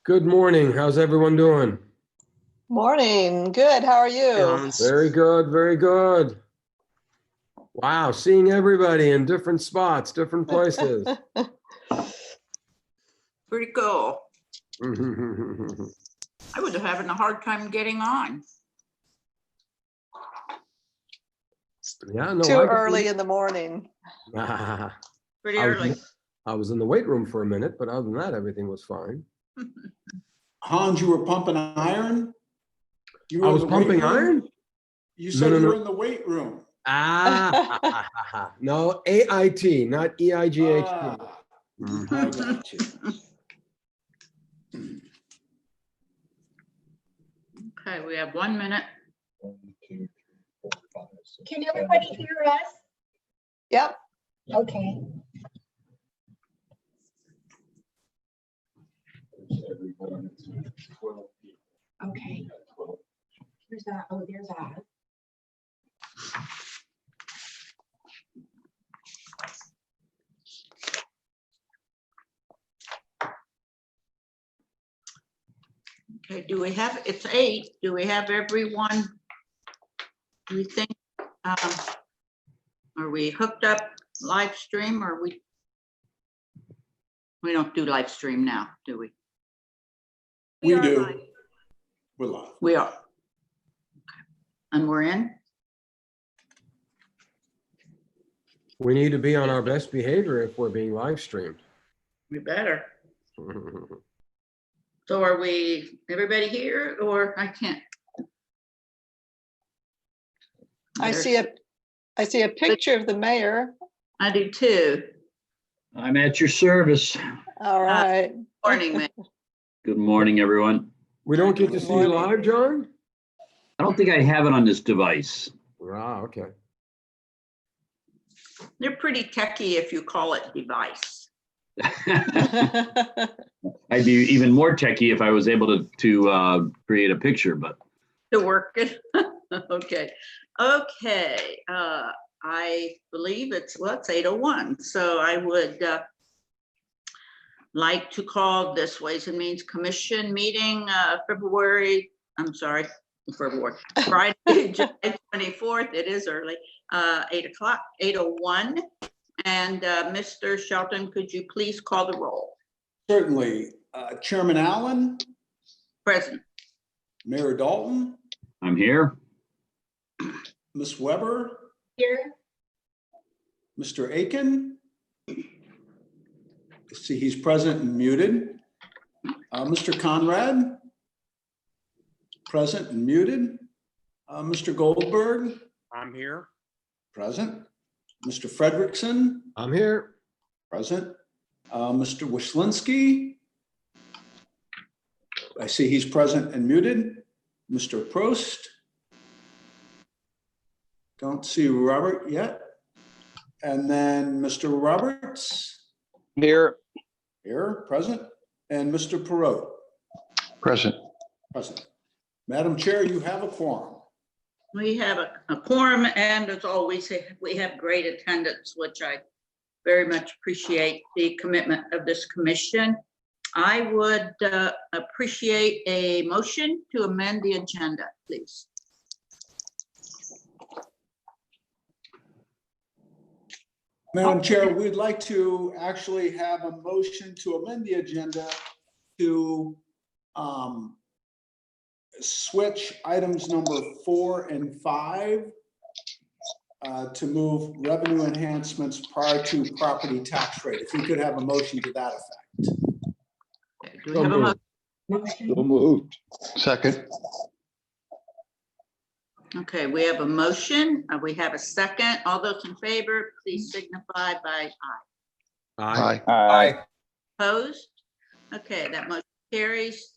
Good morning. How's everyone doing? Morning. Good. How are you? Very good, very good. Wow, seeing everybody in different spots, different places. Pretty cool. Yeah, I was having a hard time getting on. no. Too early in the morning. Pretty I early. I was in the weight room for a minute, but other than that, everything was fine. Hans, you were pumping iron? You were I in was the weight pumping room? iron? You said No, you no. were in the weight room. No, AIT, not EIGHT. I got you. Okay, we have 1 minute. 1, 2, 3, 4, 5, 6, Can everybody hear us? Yep. Okay. everyone. It's 12 people. Okay. 12. Here's that. Oh, there's that. Okay, do we have, it's 8. Do we have everyone? Do you think, are we hooked up live stream or we don't do live stream now, do we? We are do. live. We're live. We are. Okay. And we're in? We need to be on our best behavior if we're being live streamed. We better. So are we, everybody here or I can't? I see a picture of the mayor. I do too. I'm at your service. All right. Morning, man. Good morning, everyone. We don't get to see you Morning. live, John? I don't think I have it on this device. Ah, okay. They're pretty techy if you call it device. I'd be even more techie if I was able to create a picture, but To work it. Okay. Okay. I believe it's 8:01. So I would like to call this Ways and Means Commission meeting Friday, July 24th. It is early, 8 o'clock, 8:01. And Mr. Shelton, could you please call the roll? Certainly. Chairman Allen, Present. Mayor Dalton, I'm here. Ms. Weber, Here. Mr. Aiken. I see he's present and muted. Mr. Conrad, present and muted. Mr. Goldberg, I'm here. present. Mr. Frederickson, I'm here. present. Mr. Wislinski. I see he's present and muted. Mr. Prost. Don't see Robert yet. And then Mr. Roberts, Here. here, present. And Mr. Perot, Present. present. Madam Chair, you have a quorum. We have a quorum, and as always, we have great attendance, which I very much appreciate the commitment of this commission. I would appreciate a motion to amend the agenda, please. Madam Chair, we'd like to actually have a motion to amend the agenda to switch items number 4 and 5 to move revenue enhancements prior to property tax rate. If we could have a motion to that effect. Do we have a motion? Motion. So moved. Second. Okay, we have a motion. We have a second. All those in favor, please signify by aye. Aye. Aye. Opposed? Okay, that motion carries.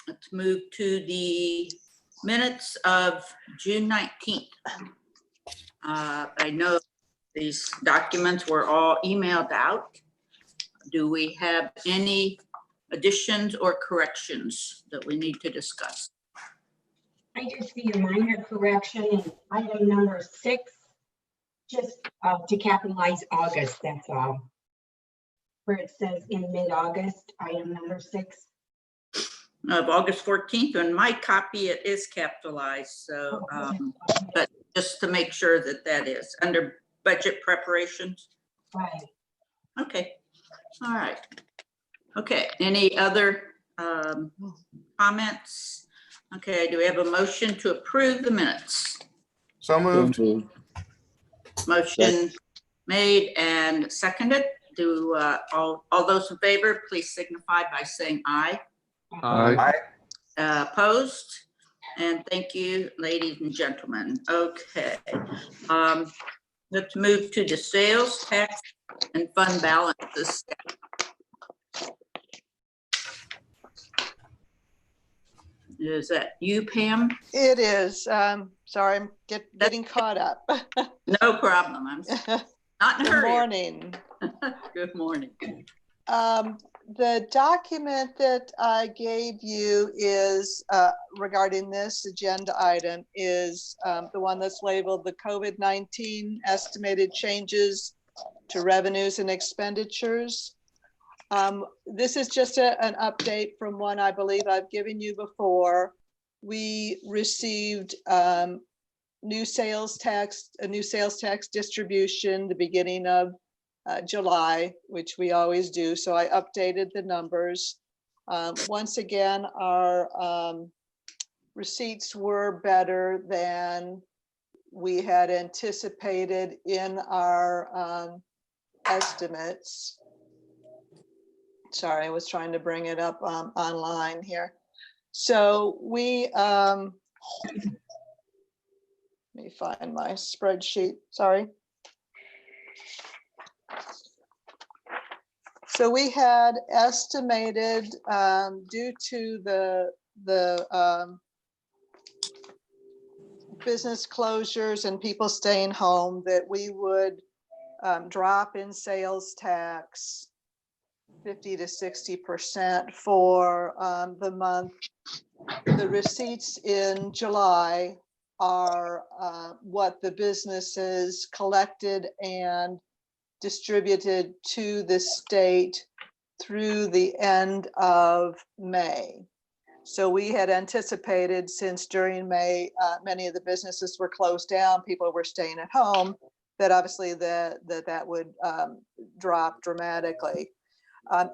Let's move to the minutes of June 19th. I know these documents were all emailed out. Do we have any additions or corrections that we need to discuss? I just see a minor correction in item number 6, just to capitalize August, that's all. where it says in mid-August, item number 6. Of August 14th, and my copy, it is capitalized, so, but just to make sure that that is under budget preparations. Right. Okay, all right. Okay, any other comments? Okay, do we have a motion to approve the minutes? So moved. Motion made and seconded. Do all those in favor, please signify by saying aye. Aye. Opposed? And thank you, ladies and gentlemen. Okay. Let's move to the sales tax and fund balances. Is that you, Pam? It is. Sorry, I'm getting caught up. No problem. I'm not in a Good hurry. morning. Good morning. The document that I gave you is regarding this agenda item is the one that's labeled the COVID-19 estimated changes to revenues and expenditures. This is just an update from one I believe I've given you before. We received a new sales tax distribution the beginning of July, which we always do. So I updated the numbers. Once again, our receipts were better than we had anticipated in our estimates. Sorry, I was trying to bring it up online here. So we, let me find my spreadsheet, sorry. So we had estimated, due to the business closures and people staying home, that we would drop in sales tax 50 to 60% for the month. The receipts in July are what the businesses collected and distributed to the state through the end of May. So we had anticipated, since during May, many of the businesses were closed down, people were staying at home, that obviously that would drop dramatically.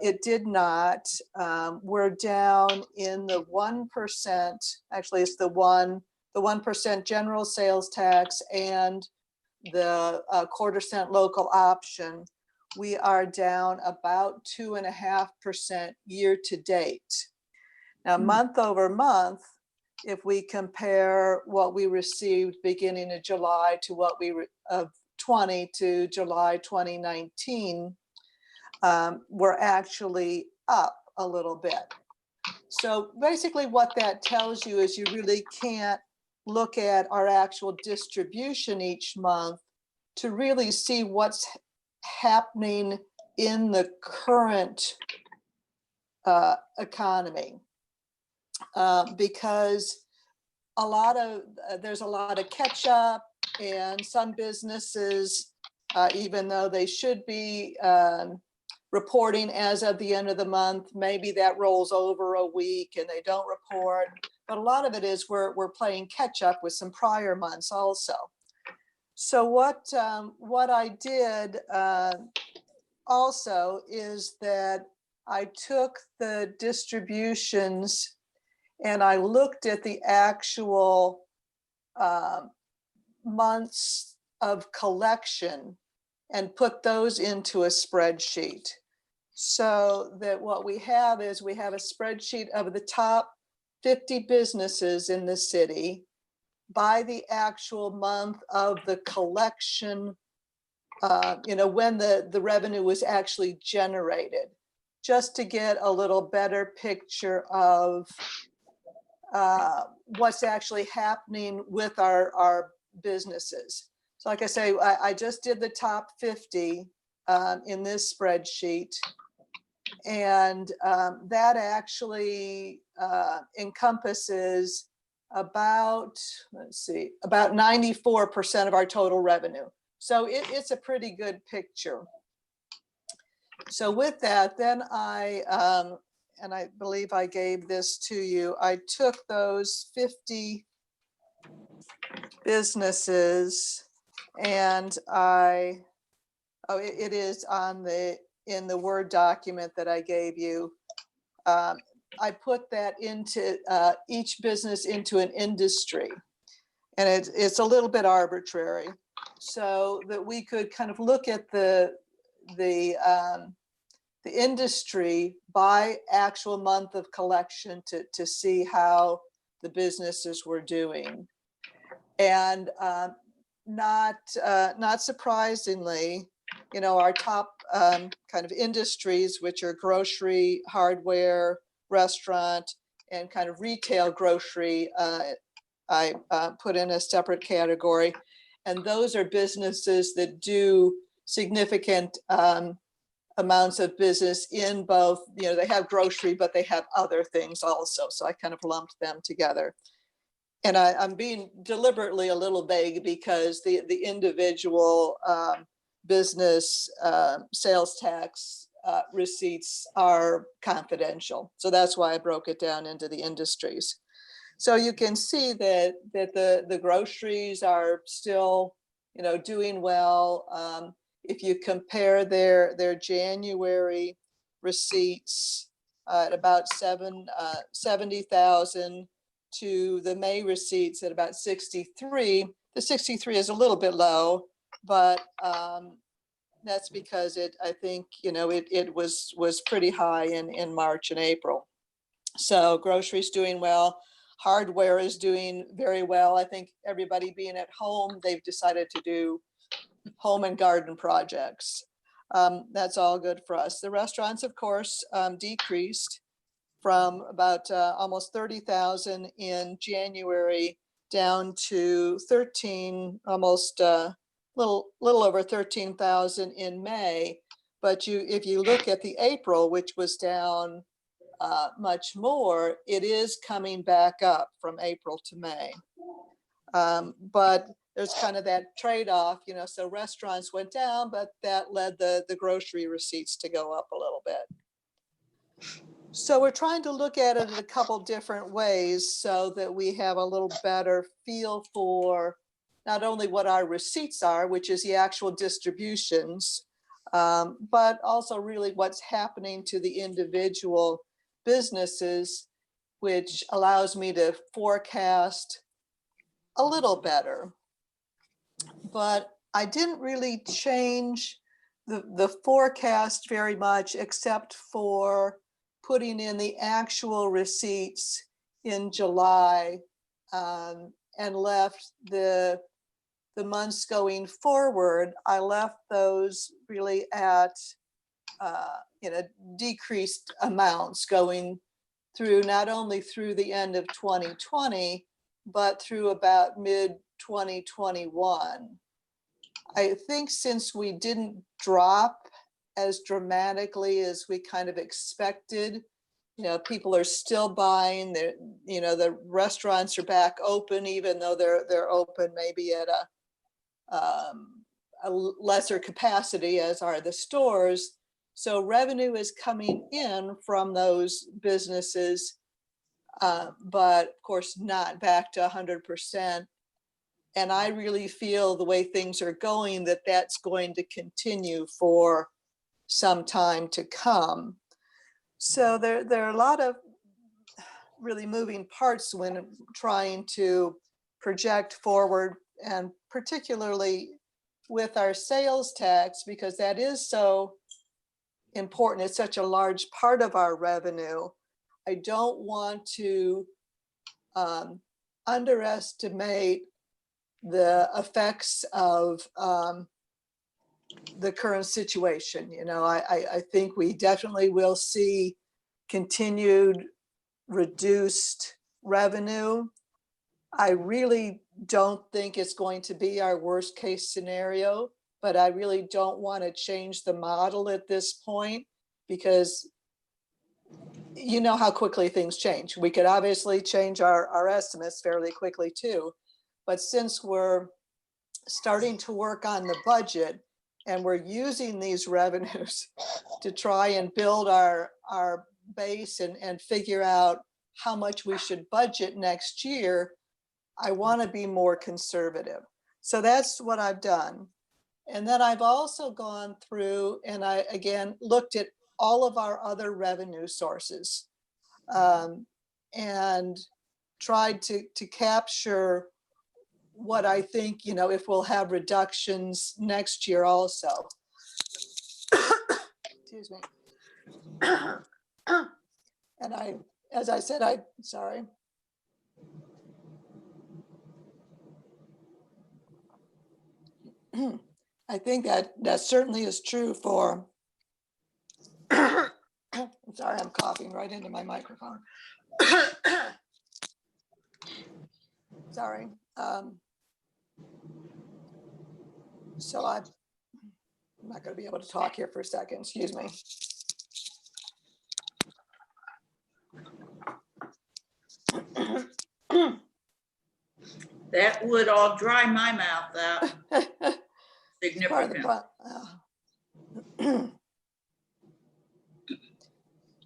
It did not. We're down in the 1%, actually it's the 1% general sales tax and the quarter-cent local option. We are down about 2.5% year to date. Now, month over month, if we compare what we received beginning of July to what we of 20 to July 2019, we're actually up a little bit. So basically what that tells you is you really can't look at our actual distribution each month to really see what's happening in the current economy, because there's a lot of catch up, and some businesses, even though they should be reporting as of the end of the month, maybe that rolls over a week and they don't report. But a lot of it is we're playing catch up with some prior months also. So what I did also is that I took the distributions and I looked at the actual months of collection and put those into a spreadsheet. So that what we have is we have a spreadsheet of the top 50 businesses in the city by the actual month of the collection, when the revenue was actually generated, just to get a little better picture of what's actually happening with our businesses. So like I say, I just did the top 50 in this spreadsheet. And that actually encompasses about 94% of our total revenue. So it's a pretty good picture. So with that, then and I believe I gave this to you, I took those 50 businesses and it is in the Word document that I gave you. I put that into each business into an industry. And it's a little bit arbitrary, so that we could kind of look at the industry by actual month of collection to see how the businesses were doing. And not surprisingly, our top kind of industries, which are grocery, hardware, restaurant, and kind of retail grocery, I put in a separate category. And those are businesses that do significant amounts of business in both, they have grocery, but they have other things also. So I kind of lumped them together. And I'm being deliberately a little vague because the individual business sales tax receipts are confidential. So that's why I broke it down into the industries. So you can see that the groceries are still, doing well. If you compare their January receipts at about 70,000 to the May receipts at about 63, the 63 is a little bit low, but that's because I think it was pretty high in March and April. So groceries doing well. Hardware is doing very well. I think everybody being at home, they've decided to do home and garden projects. That's all good for us. The restaurants, of course, decreased from about almost 30,000 in January down to 13, almost little over 13,000 in May. But if you look at the April, which was down much more, it is coming back up from April to May. But there's kind of that trade-off, so restaurants went down, but that led the grocery receipts to go up a little bit. So we're trying to look at it in a couple different ways so that we have a little better feel for not only what our receipts are, which is the actual distributions, but also really what's happening to the individual businesses, which allows me to forecast a little better. But I didn't really change the forecast very much, except for putting in the actual receipts in July, and left the months going forward. I left those really at decreased amounts going through, not only through the end of 2020, but through about mid 2021. I think since we didn't drop as dramatically as we kind of expected, people are still buying. The restaurants are back open, even though they're open maybe at a lesser capacity, as are the stores. So revenue is coming in from those businesses, but of course not back to 100%. And I really feel the way things are going, that's going to continue for some time to come. So there are a lot of really moving parts when trying to project forward, and particularly with our sales tax, because that is so important. It's such a large part of our revenue. I don't want to underestimate the effects of the current situation. I think we definitely will see continued reduced revenue. I really don't think it's going to be our worst case scenario, but I really don't want to change the model at this point, because how quickly things change. We could obviously change our estimates fairly quickly too, but since we're starting to work on the budget, And we're using these revenues to try and build our base and figure out how much we should budget next year. I want to be more conservative. So that's what I've done. And then I've also gone through and I, again, looked at all of our other revenue sources and tried to capture what I think, you know, if we'll have reductions next year also. Excuse me. And I, as I said, sorry. I think that certainly is true for, I'm sorry, I'm coughing right into my microphone. Sorry. So I'm not going to be able to talk here for a second, excuse me. That would all dry my mouth out Part of the significant.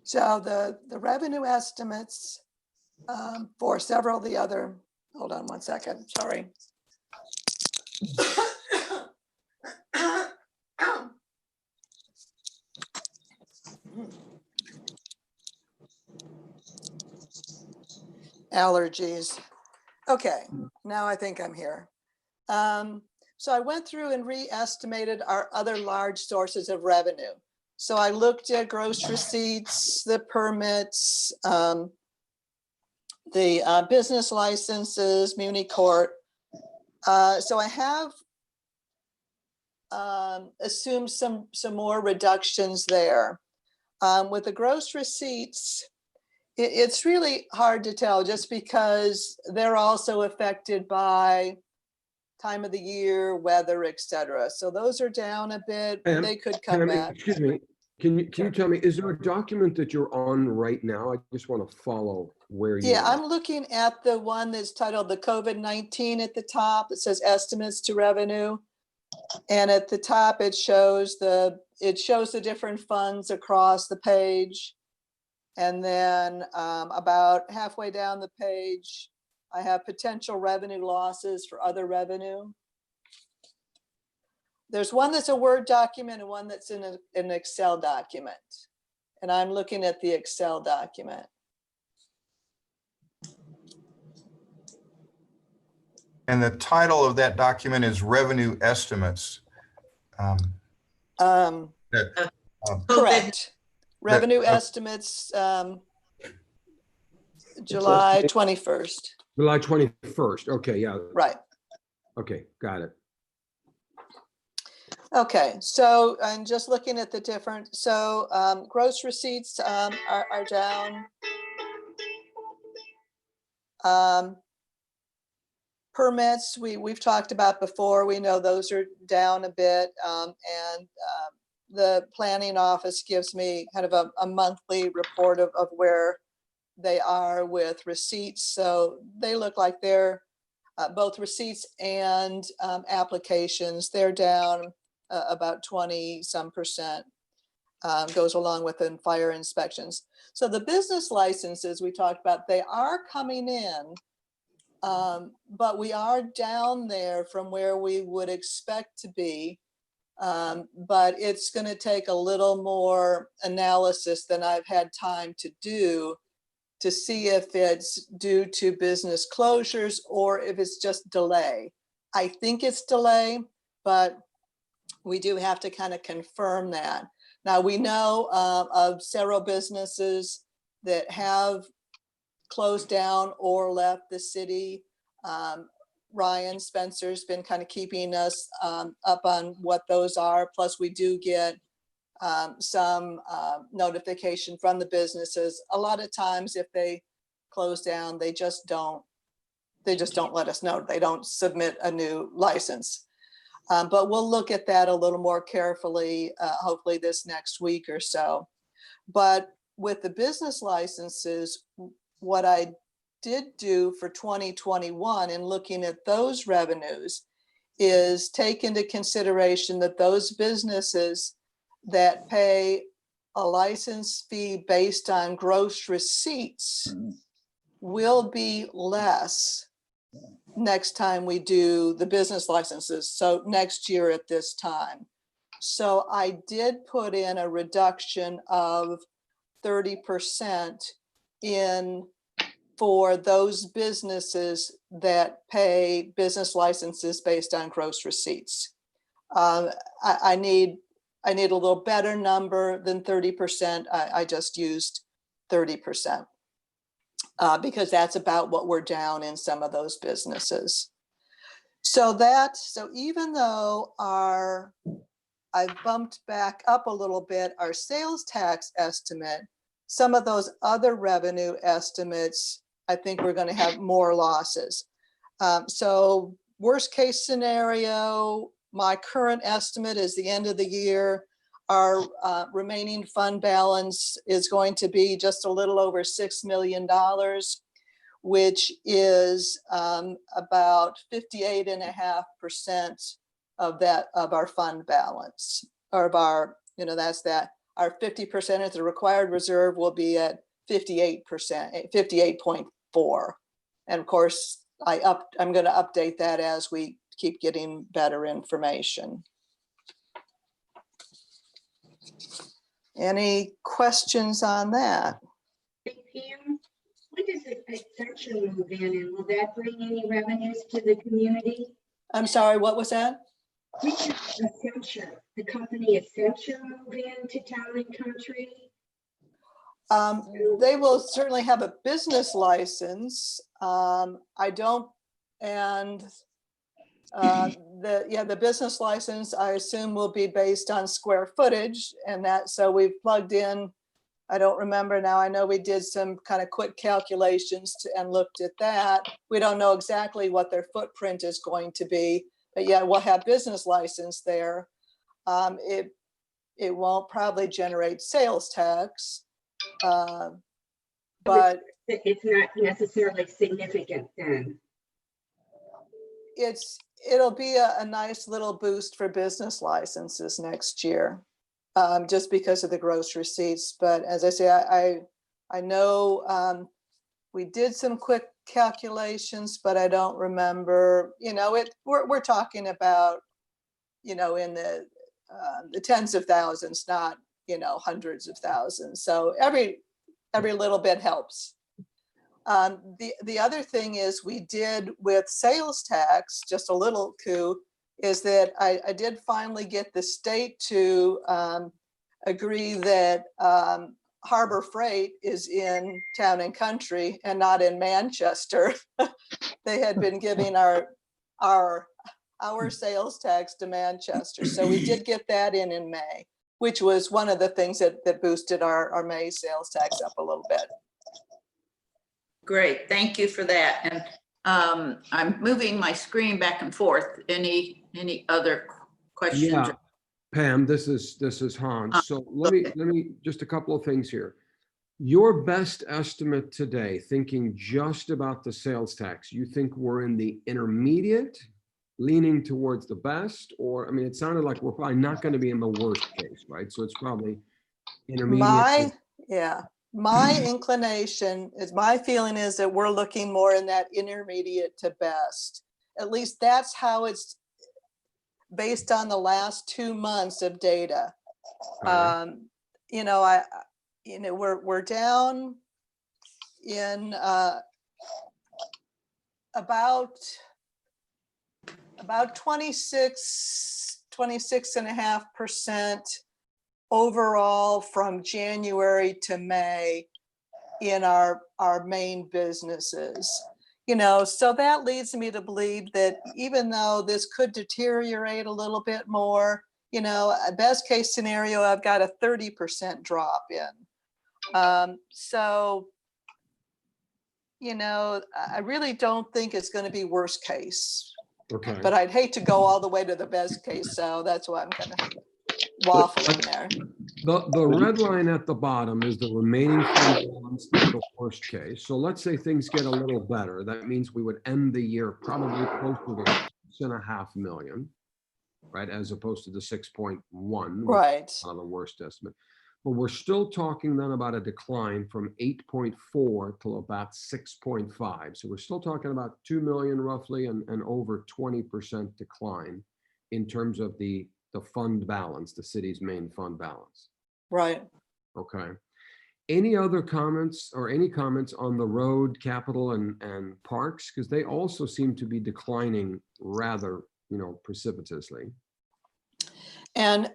So the revenue estimates for several of the other, hold on one second, sorry. Allergies. Okay, now I think I'm here. So I went through and re-estimated our other large sources of revenue. So I looked at gross receipts, the permits, the business licenses, muni court. So I have assumed some more reductions there. With the gross receipts, it's really hard to tell just because they're also affected by time of the year, weather, etc. So those are down a bit. Pam, They could come back. Excuse me. Can you tell me, is there a document that you're on right now? I just want to follow where you Yeah, are. I'm looking at the one that's titled the COVID-19 at the top. It says estimates to revenue. And at the top, it shows the different funds across the page. And then about halfway down the page, I have potential revenue losses for other revenue. There's one that's a Word document and one that's in an Excel document. And I'm looking at the Excel document. And the title of that document is Revenue Estimates. Correct. Revenue estimates, July 21st. July 21st. Okay, yeah. Right. Okay, got it. Okay, so I'm just looking at the different, so gross receipts are down. Permits, we've talked about before. We know those are down a bit. And the planning office gives me kind of a monthly report of where they are with receipts. So they look like they're both receipts and applications. They're down about 20-some%, goes along with the fire inspections. So the business licenses we talked about, they are coming in, but we are down there from where we would expect to be. But it's going to take a little more analysis than I've had time to do to see if it's due to business closures or if it's just delay. I think it's delay, but we do have to kind of confirm that. Now we know of several businesses that have closed down or left the city. Ryan Spencer's been kind of keeping us up on what those are. Plus we do get some notification from the businesses. A lot of times if they close down, they just don't let us know. They don't submit a new license. But we'll look at that a little more carefully, hopefully this next week or so. But with the business licenses, what I did do for 2021 in looking at those revenues is take into consideration that those businesses that pay a license fee based on gross receipts will be less next time we do the business licenses. So next year at this time. So I did put in a reduction of 30% in for those businesses that pay business licenses based on gross receipts. I need a little better number than 30%. I just used 30% because that's about what we're down in some of those businesses. So even though I bumped back up a little bit our sales tax estimate, some of those other revenue estimates, I think we're going to have more losses. So worst case scenario, my current estimate is the end of the year, our remaining fund balance is going to be just a little over $6 million, which is about 58.5% of our fund balance, or of our, that's that. Our 50% of the required reserve will be at 58%, 58.4. And of course, I'm going to update that as we keep getting better information. Any questions on that? Hey, Pam, when does Accenture move in, and will that bring any revenues to the community? I'm sorry, what was that? When does Accenture, the company Accenture, move into Town and Country? They will certainly have a business license. The business license, I assume, will be based on square footage, and so we've plugged in, I don't remember now, I know we did some kind of quick calculations and looked at that. We don't know exactly what their footprint is going to be, but yeah, we'll have business license there. It won't probably generate sales tax, but it's not necessarily significant then. It'll be a nice little boost for business licenses next year, just because of the gross receipts. But as I say, I know we did some quick calculations, but I don't remember. We're talking about in the tens of thousands, not hundreds of thousands. So every little bit helps. The other thing is we did with sales tax, just a little coup, is that I did finally get the state to agree that Harbor Freight is in Town and Country and not in Manchester. They had been giving our sales tax to Manchester. So we did get that in May, which was one of the things that boosted our May sales tax up a little bit. Great, thank you for that. And I'm moving my screen back and forth. Any other questions? Yeah, Pam, this is Hans. So let me just a couple of things here. Your best estimate today, thinking just about the sales tax, you think we're in the intermediate, leaning towards the best, or, I mean, it sounded like we're probably not going to be in the worst case, right? So it's probably intermediate. My inclination is, my feeling is that we're looking more in that intermediate to best. At least that's how it's based on the last 2 months of data. Okay. We're down in about 26.5% overall from January to May in our main businesses. So that leads me to believe that even though this could deteriorate a little bit more, a best case scenario, I've got a 30% drop in. So I really don't think it's going to be worst case. Okay. But I'd hate to go all the way to the best case, so that's why I'm kind of waffling there. The red line at the bottom is the remaining fund balance, not the worst case. So let's say things get a little better. That means we would end the year probably closer to 6.5 million, right? As opposed to the 6.1. Right. On the worst estimate. But we're still talking then about a decline from 8.4 to about 6.5. So we're still talking about 2 million roughly and over 20% decline in terms of the fund balance, the city's main fund balance. Right. Okay. Any other comments or any comments on the road, capital and parks? Because they also seem to be declining rather, precipitously. And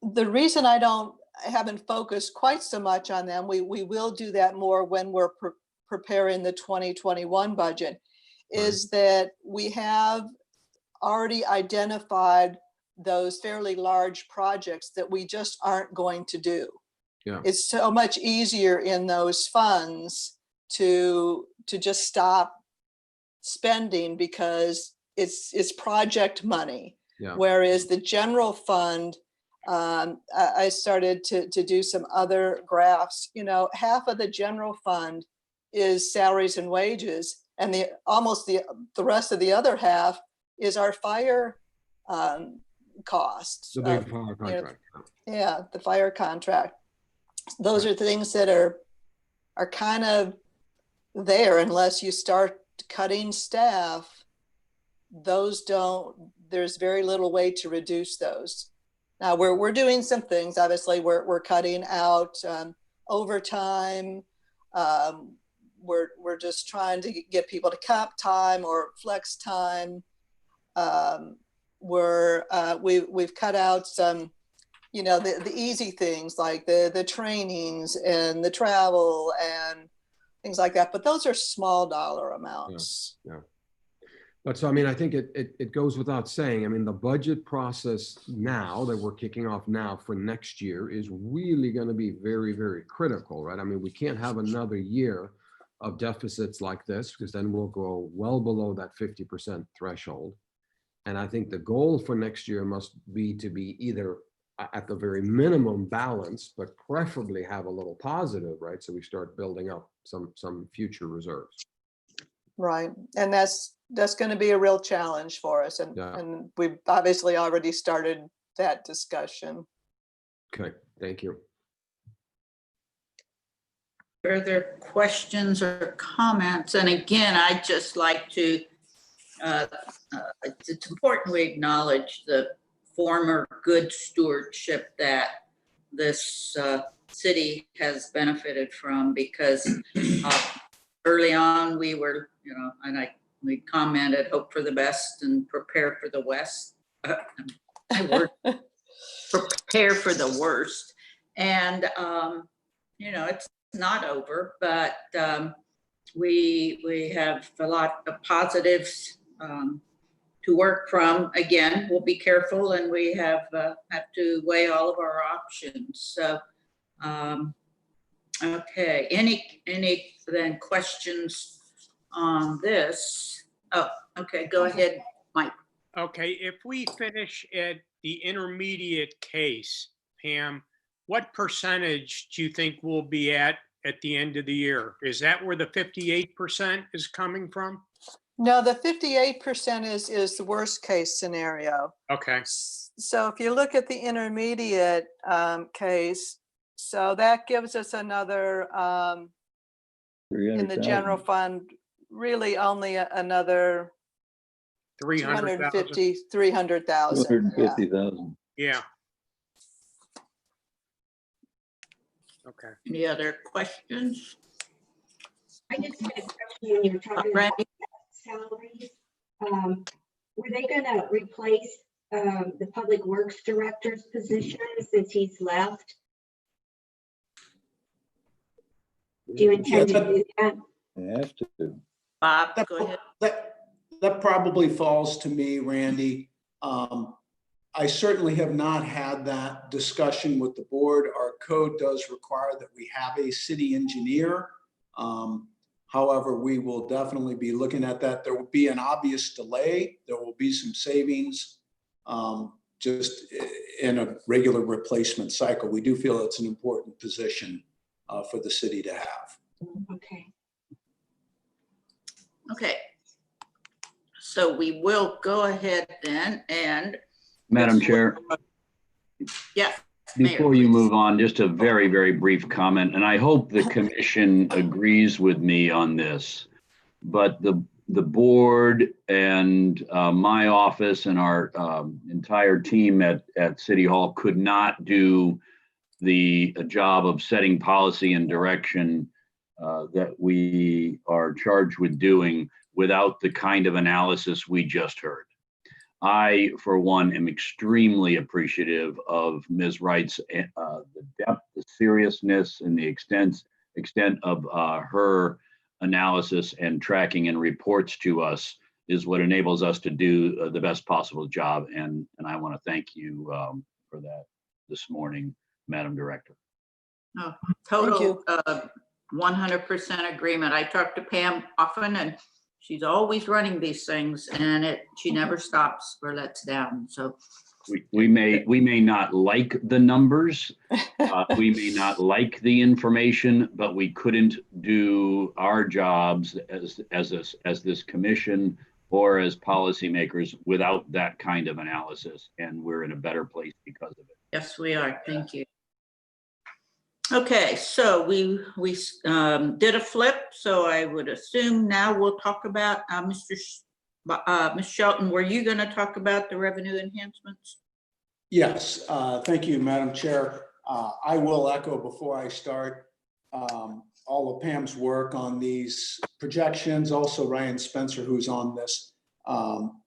the reason I haven't focused quite so much on them, we will do that more when we're preparing the 2021 budget, is that we have already identified those fairly large projects that we just aren't going to do. Yeah. It's so much easier in those funds to just stop spending because it's project money. Yeah. Whereas the general fund, I started to do some other graphs. Half of the general fund is salaries and wages, and the rest of the other half is our fire costs. The big fire contract. Yeah, the fire contract. Those are things that are kind of there unless you start cutting staff. There's very little way to reduce those. Now we're doing some things. Obviously, we're cutting out overtime. We're just trying to get people to comp time or flex time. We've cut out some, the easy things like the trainings and the travel and things like that. But those are small dollar amounts. Yeah. But so, I think it goes without saying, the budget process now that we're kicking off now for next year is really going to be very, very critical, right? We can't have another year of deficits like this because then we'll go well below that 50% threshold. And I think the goal for next year must be to be either at the very minimum balanced, but preferably have a little positive, right? So we start building up some future reserves. Right. And that's going to be a real challenge for us. And we've obviously already started that discussion. Okay, thank you. Further questions or comments? And again, I'd just like to, it's important we acknowledge the former good stewardship that this city has benefited from, because early on we were, and we commented, hope for the best and prepare for the West. Prepare for the worst. And, it's not over, but we have a lot of positives to work from. Again, we'll be careful, and we have to weigh all of our options. So, okay, any then questions on this? Oh, okay, go ahead, Mike. Okay, if we finish at the intermediate case, Pam, what percentage do you think we'll be at the end of the year? Is that where the 58% is coming from? No, the 58% is the worst case scenario. Okay. So if you look at the intermediate case, so that gives us another, in the general fund, really only another 300,000. 300,000. 250,000. Yeah. Okay. Any other questions? I just had a question when you were talking about salaries. Were they going to replace the public works director's position since he's left? Do you intend to do that? They have to. Bob, go ahead. That probably falls to me, Randy. I certainly have not had that discussion with the board. Our code does require that we have a city engineer. However, we will definitely be looking at that. There will be an obvious delay. There will be some savings just in a regular replacement cycle. We do feel it's an important position for the city to have. Okay. Okay. So we will go ahead then and. Madam Chair, Yes. Mayor, before you please. move on, just a very, very brief comment, and I hope the commission agrees with me on this. But the board and my office and our entire team at City Hall could not do the job of setting policy and direction that we are charged with doing without the kind of analysis we just heard. I, for one, am extremely appreciative of Ms. Wright's the depth, the seriousness, and the extent of her analysis and tracking and reports to us is what enables us to do the best possible job. And I want to thank you for that this morning, Madam Director. Oh, Thank total 100% agreement. I talk to Pam often, and she's always running these things, and she never stops or lets down. So We may not like the numbers, we may not like the information, but we couldn't do our jobs as this commission or as policymakers without that kind of analysis, and we're in a better place because of it. yes, we are. Thank you. Okay, so we did a flip. So I would assume now we'll talk about Ms. Shelton. Were you going to talk about the revenue enhancements? Yes, thank you, Madam Chair. I will echo before I start all of Pam's work on these projections. Also Ryan Spencer, who's on this,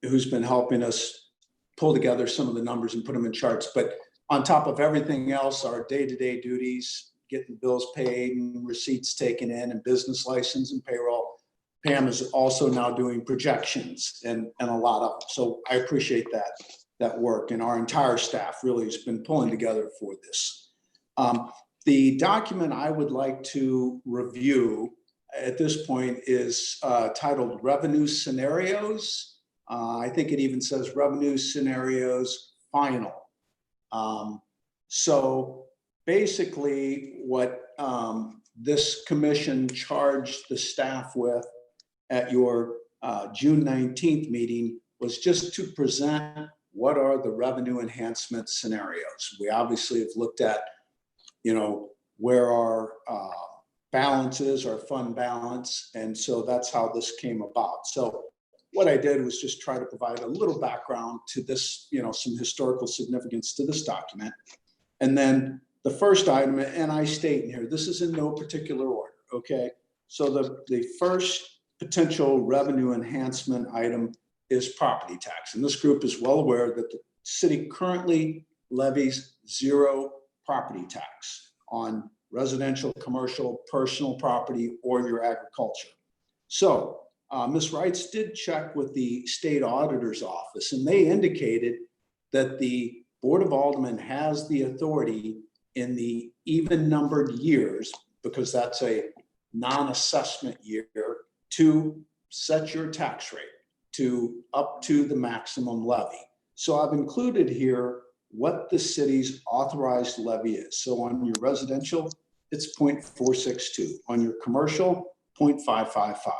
who's been helping us pull together some of the numbers and put them in charts. But on top of everything else, our day-to-day duties, getting bills paid and receipts taken in and business license and payroll, Pam is also now doing projections and a lot of them. So I appreciate that work, and our entire staff really has been pulling together for this. The document I would like to review at this point is titled Revenue Scenarios. I think it even says Revenue Scenarios Final. So basically what this commission charged the staff with at your June 19th meeting was just to present what are the revenue enhancement scenarios. We obviously have looked at, where our balances, our fund balance, and so that's how this came about. So what I did was just try to provide a little background to this, some historical significance to this document. And then the first item, and I state in here, this is in no particular order, okay? So the first potential revenue enhancement item is property tax. And this group is well aware that the city currently levies 0 property tax on residential, commercial, personal property, or your agriculture. So Ms. Wrights did check with the state auditor's office, and they indicated that the Board of Aldermen has the authority in the even numbered years, because that's a non-assessment year, to set your tax rate to up to the maximum levy. So I've included here what the city's authorized levy is. So on your residential, it's 0.462. On your commercial, 0.555.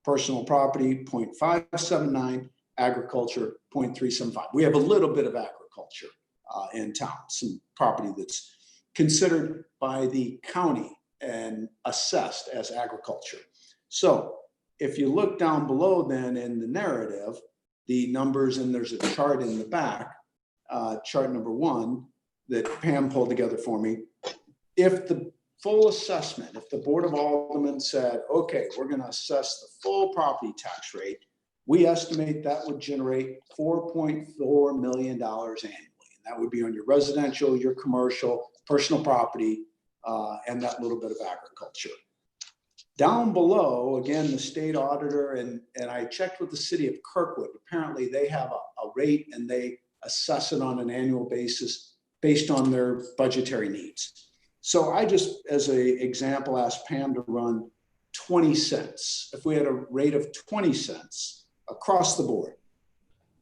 Personal property, 0.579. Agriculture, 0.375. We have a little bit of agriculture in town, some property that's considered by the county and assessed as agriculture. So if you look down below then in the narrative, the numbers, and there's a chart in the back, chart number 1 that Pam pulled together for me. If the full assessment, if the Board of Aldermen said, okay, we're going to assess the full property tax rate, we estimate that would generate $4.4 million annually. And that would be on your residential, your commercial, personal property, and that little bit of agriculture. Down below, again, the state auditor, and I checked with the city of Kirkwood. Apparently they have a rate and they assess it on an annual basis based on their budgetary needs. So I just, as an example, asked Pam to run 20 cents. If we had a rate of 20 cents across the board,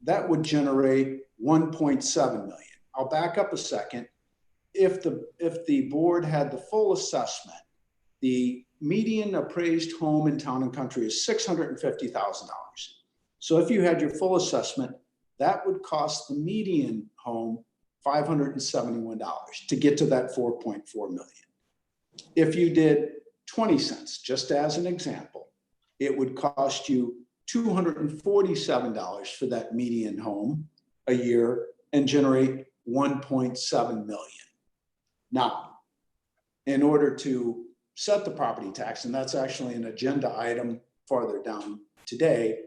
that would generate 1.7 million. I'll back up a second. If the board had the full assessment, the median appraised home in Town and Country is $650,000. So if you had your full assessment, that would cost the median home $571 to get to that 4.4 million. If you did 20 cents, just as an example, it would cost you $247 for that median home a year and generate 1.7 million. Now, in order to set the property tax, and that's actually an agenda item farther down today,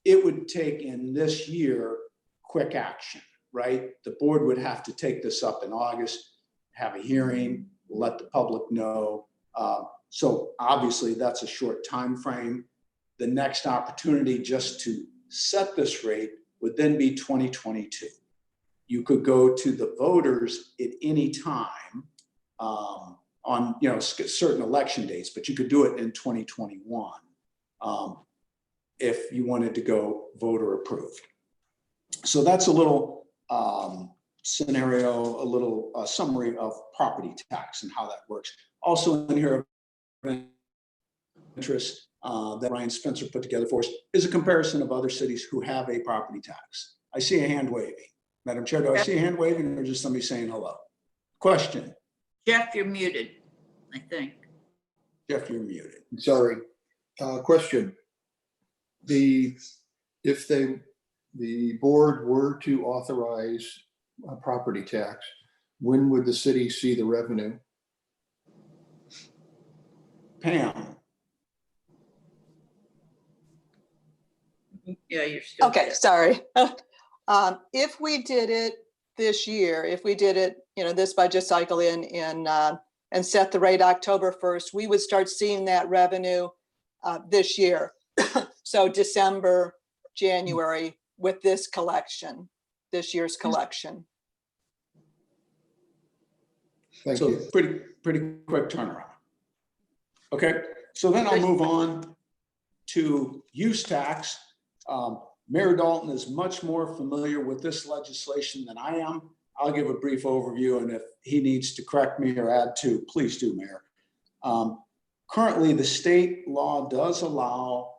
it would take in this year quick action, right? The board would have to take this up in August, have a hearing, let the public know. So obviously that's a short time frame. The next opportunity just to set this rate would then be 2022. You could go to the voters at any time on certain election dates, but you could do it in 2021 if you wanted to go voter approved. So that's a little scenario, a little summary of property tax and how that works. Also in here, interest that Ryan Spencer put together for us is a comparison of other cities who have a property tax. I see a hand waving. Madam Chair, do I see a hand waving or just somebody saying hello? Question. Jeff, you're muted, I think. Jeff, you're muted. Sorry. Question. If the board were to authorize a property tax, when would the city see the revenue? Pam. Yeah, you're still. Okay, there. sorry. If we did it this year, if we did it, this budget cycle and set the rate October 1st, we would start seeing that revenue this year. So December, January with this collection, this year's collection. Thank So you. pretty quick turnaround. Okay, so then I'll move on to use tax. Mayor Dalton is much more familiar with this legislation than I am. I'll give a brief overview, and if he needs to correct me or add to, please do, Mayor. Currently, the state law does allow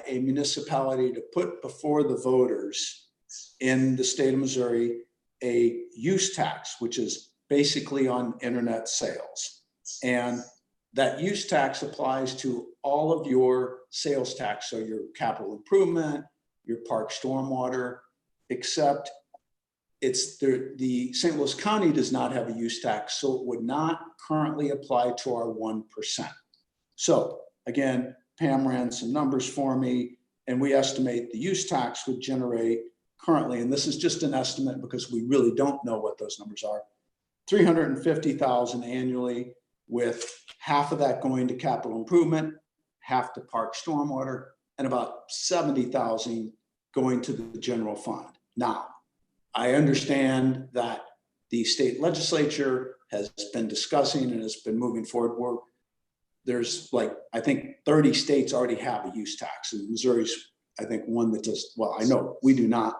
a municipality to put before the voters in the state of Missouri a use tax, which is basically on internet sales. And that use tax applies to all of your sales tax, so your capital improvement, your park stormwater, except it's the St. Louis County does not have a use tax, so it would not currently apply to our 1%. So again, Pam ran some numbers for me, and we estimate the use tax would generate currently, and this is just an estimate because we really don't know what those numbers are, $350,000 annually, with half of that going to capital improvement, half to park stormwater, and about $70,000 going to the general fund. Now, I understand that the state legislature has been discussing and has been moving forward. There's I think 30 states already have a use tax, and Missouri's, I think, one that does, well, I know we do not.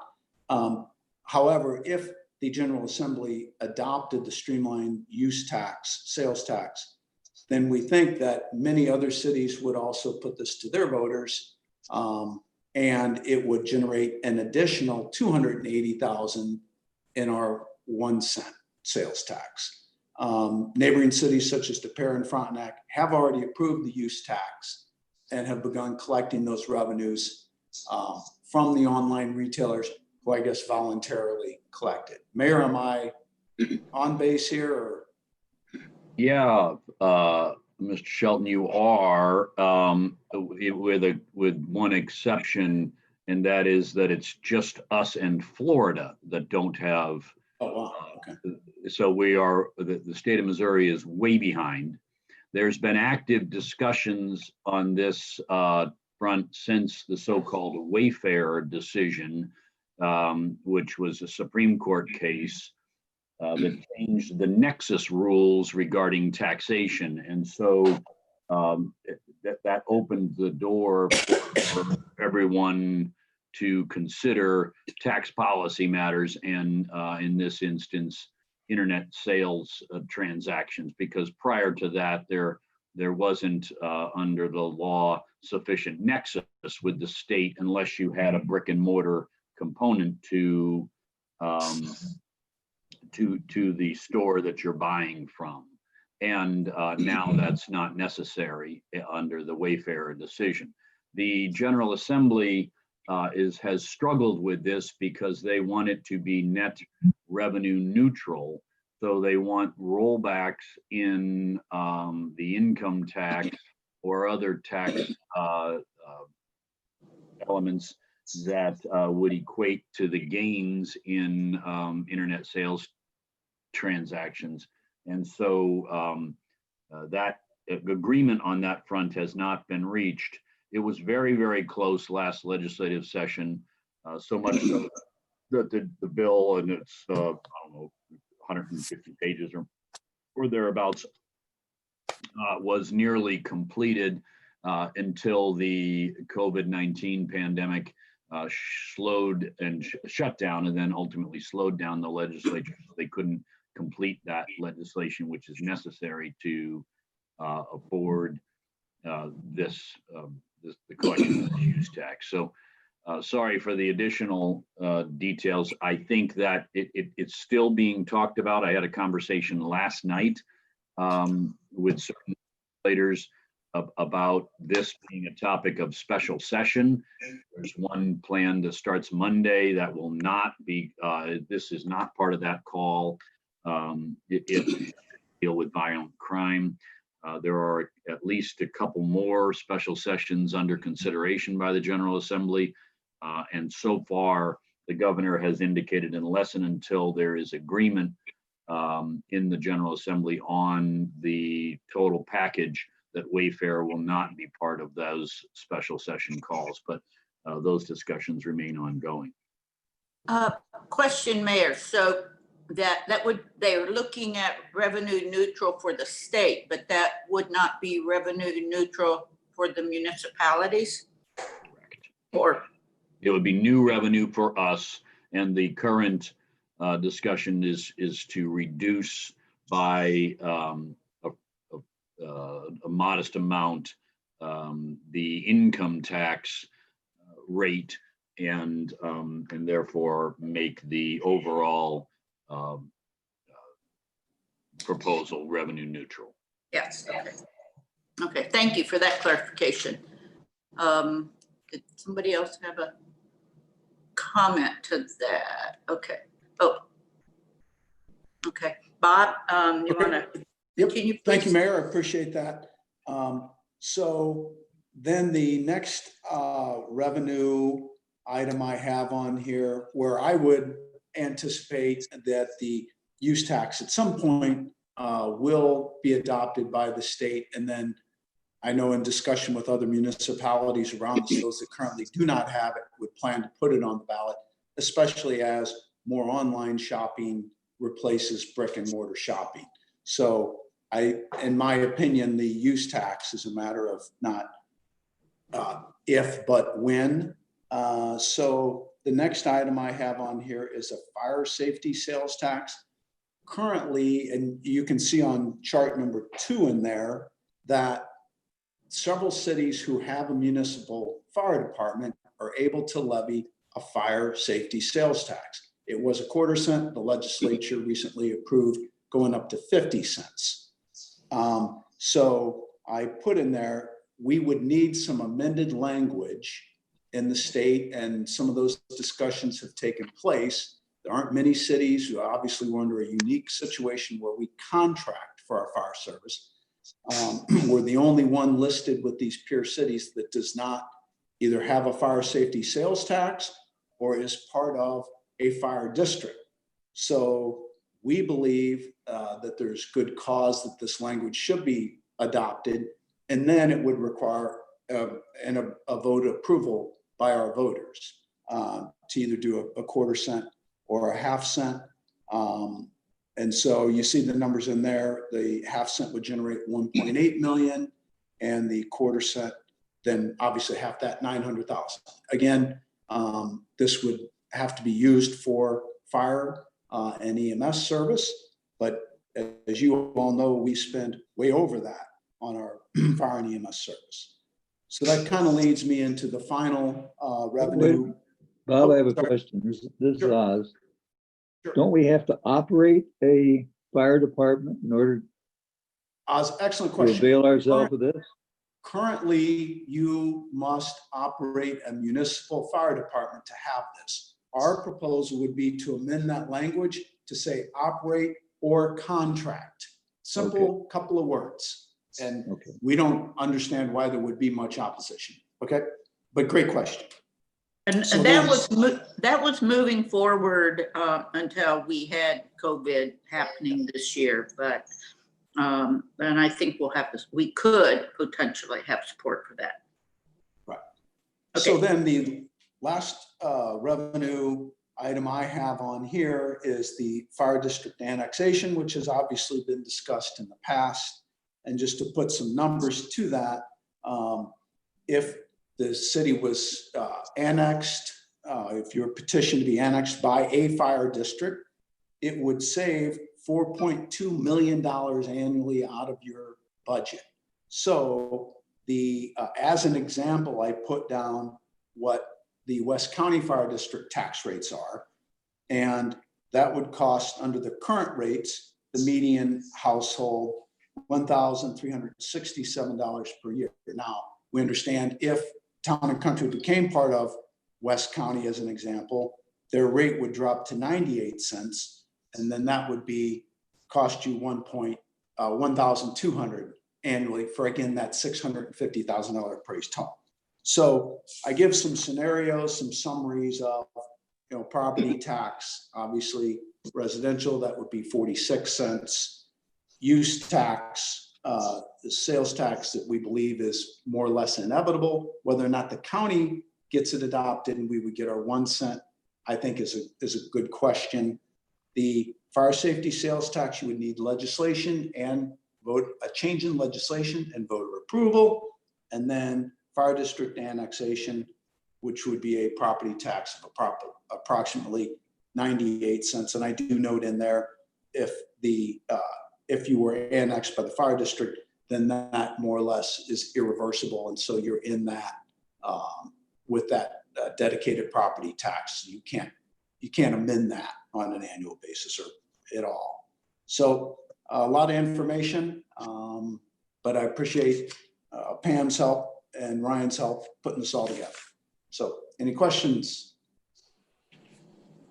However, if the General Assembly adopted the streamlined use tax, sales tax, then we think that many other cities would also put this to their voters, and it would generate an additional $280,000 in our 1 cent sales tax. Neighboring cities such as De Pere and Frontenac have already approved the use tax and have begun collecting those revenues from the online retailers who I guess voluntarily collected. Mayor, am I on base here? Or? Yeah, Mr. Shelton, you are, with one exception, and that is that it's just us and Florida that don't have. Oh, wow. Okay. So we are, the state of Missouri is way behind. There's been active discussions on this front since the so-called Wayfair decision, which was a Supreme Court case that changed the nexus rules regarding taxation. And so that opened the door for everyone to consider tax policy matters and in this instance, internet sales transactions, because prior to that, there there wasn't under the law sufficient nexus with the state unless you had a brick and mortar component to the store that you're buying from. And now that's not necessary under the Wayfair decision. The General Assembly has struggled with this because they want it to be net revenue neutral. So they want rollbacks in the income tax or other tax elements that would equate to the gains in internet sales transactions. And so that agreement on that front has not been reached. It was very, very close last legislative session, so much so that the bill, and it's, I don't know, 150 pages or thereabouts, was nearly completed until the COVID-19 pandemic slowed and shut down, and then ultimately slowed down the legislature. So they couldn't complete that legislation, which is necessary to afford the collection of the use tax. So sorry for the additional details. I think that it's still being talked about. I had a conversation last night with certain legislators about this being a topic of special session. There's one plan that starts Monday that will not be, this is not part of that call. It deal with violent crime. There are at least a couple more special sessions under consideration by the General Assembly. And so far, the governor has indicated unless and until there is agreement in the General Assembly on the total package, that Wayfair will not be part of those special session calls, but those discussions remain ongoing. Question, Mayor. So they're looking at revenue neutral for the state, but that would not be revenue neutral for the municipalities? Correct. Or it would be new revenue for us, and the current discussion is to reduce by a modest amount the income tax rate, and therefore make the overall proposal revenue neutral. yes, okay. Okay, thank you for that clarification. Did somebody else have a comment to that? Okay. Oh. Okay, Bob, you want to Yep. continue, please? Thank you, Mayor. I appreciate that. So then the next revenue item I have on here, where I would anticipate that the use tax at some point will be adopted by the state. And then I know in discussion with other municipalities around us, those that currently do not have it would plan to put it on the ballot, especially as more online shopping replaces brick and mortar shopping. So in my opinion, the use tax is a matter of not if, but when. So the next item I have on here is a fire safety sales tax. Currently, and you can see on chart number 2 in there, that several cities who have a municipal fire department are able to levy a fire safety sales tax. It was a quarter cent. The legislature recently approved going up to 50 cents. So I put in there, we would need some amended language in the state, and some of those discussions have taken place. There aren't many cities who obviously we're under a unique situation where we contract for our fire service. We're the only one listed with these peer cities that does not either have a fire safety sales tax or is part of a fire district. So we believe that there's good cause that this language should be adopted, and then it would require a vote approval by our voters to either do a quarter cent or a half cent. And so you see the numbers in there. The half cent would generate 1.8 million, and the quarter cent, then obviously half that, 900,000. Again, this would have to be used for fire and EMS service, but as you all know, we spend way over that on our fire and EMS service. So that kind of leads me into the final revenue. Bob, I have a Sorry. question. This is Sure. Oz. Sure. Don't we have to operate a fire department in order Excellent to question. avail ourselves of this? Currently, you must operate a municipal fire department to have this. Our proposal would be to amend that language to say operate or contract. Simple couple of words. And Okay. we don't understand why there would be much opposition. Okay, but great question. And So that then- was moving forward until we had COVID happening this year. But and I think we could potentially have support for that. Right. Okay. So then the last revenue item I have on here is the fire district annexation, which has obviously been discussed in the past. And just to put some numbers to that, if the city was annexed, if you're petitioned to be annexed by a fire district, it would save $4.2 million annually out of your budget. So as an example, I put down what the West County Fire District tax rates are. And that would cost, under the current rates, the median household $1,367 per year. Now, we understand if Town and Country became part of West County, as an example, their rate would drop to 98 cents. And then that would cost you $1,200 annually for, again, that $650,000 appraised home. So I give some scenarios, some summaries of, property tax, obviously residential, that would be 46 cents. Use tax, the sales tax that we believe is more or less inevitable. Whether or not the county gets it adopted and we would get our 1 cent, I think is a good question. The fire safety sales tax, you would need legislation and a change in legislation and voter approval. And then fire district annexation, which would be a property tax of approximately 98 cents. And I do note in there, if you were annexed by the fire district, then that more or less is irreversible. And so you're in that with that dedicated property tax. You can't amend that on an annual basis or at all. So a lot of information, but I appreciate Pam's help and Ryan's help putting this all together. So any questions?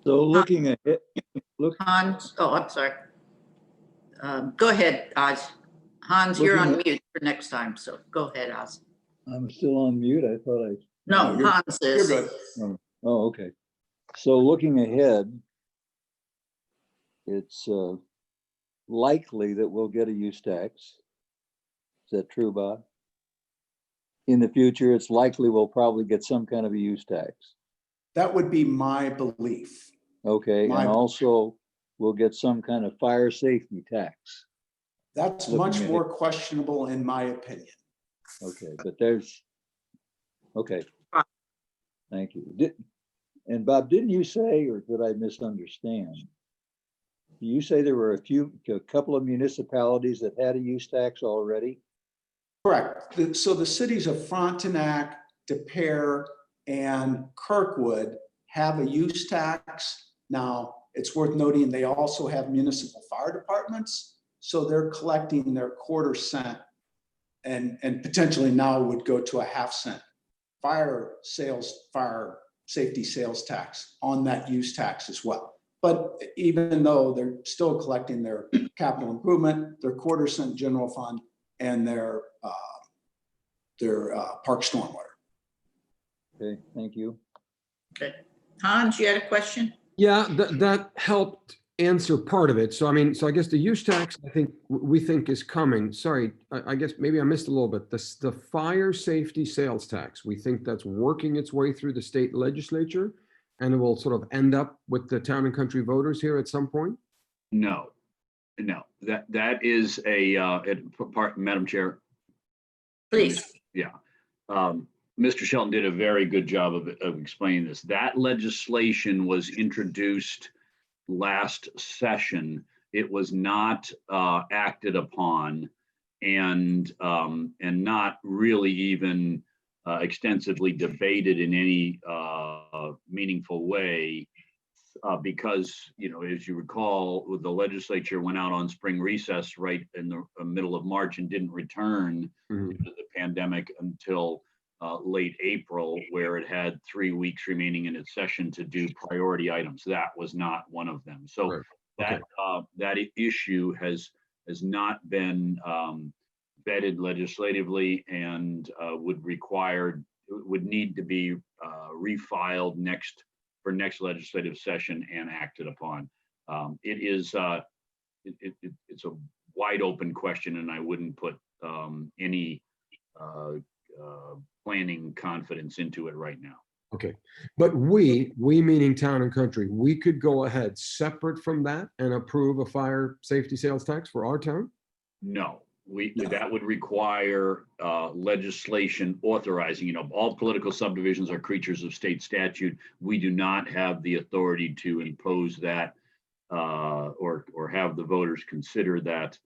So looking ahead, Hans, I'm sorry. Go ahead, Oz. Hans, you're on mute for next time, so go ahead, Oz. I'm still on mute. I thought No, Hans is. You're good. Oh, okay. So looking ahead, it's likely that we'll get a use tax. Is that true, Bob? In the future, it's likely we'll probably get some kind of a use tax. That would be my belief. Okay, and also we'll get some kind of fire safety tax. That's much more questionable in my opinion. Okay, but okay. Thank you. And Bob, didn't you say, or did I misunderstand? Did you say there were a couple of municipalities that had a use tax already? Correct. So the cities of Frontenac, De Pere, and Kirkwood have a use tax. Now, it's worth noting they also have municipal fire departments. So they're collecting their quarter cent and potentially now would go to a half cent fire safety sales tax on that use tax as well. But even though they're still collecting their capital improvement, their quarter cent general fund, and their park stormwater. Okay, thank you. Okay. Hans, you had a question? Yeah, that helped answer part of it. So I guess the use tax, we think is coming. Sorry, I guess maybe I missed a little bit. The fire safety sales tax, we think that's working its way through the state legislature, and it will sort of end up with the Town and Country voters here at some point. No, that is a part, Madam Chair. Please. Yeah. Mr. Shelton did a very good job of explaining this. That legislation was introduced last session. It was not acted upon. and not really even extensively debated in any meaningful way, because, you know, as you recall, the legislature went out on spring recess right in the middle of March and didn't return due to the pandemic until late April, where it had 3 weeks remaining in its session to do priority items. That was not one of them. So Right. Okay. that issue has not been vetted legislatively, and would need to be refiled for next legislative session and acted upon. It's a wide open question, and I wouldn't put any planning confidence into it right now. Okay, but we meaning Town and Country, we could go ahead separate from that and approve a fire safety sales tax for our town? No, that would require legislation authorizing, you know, all political subdivisions are creatures of state statute. We do not have the authority to impose that or have the voters consider that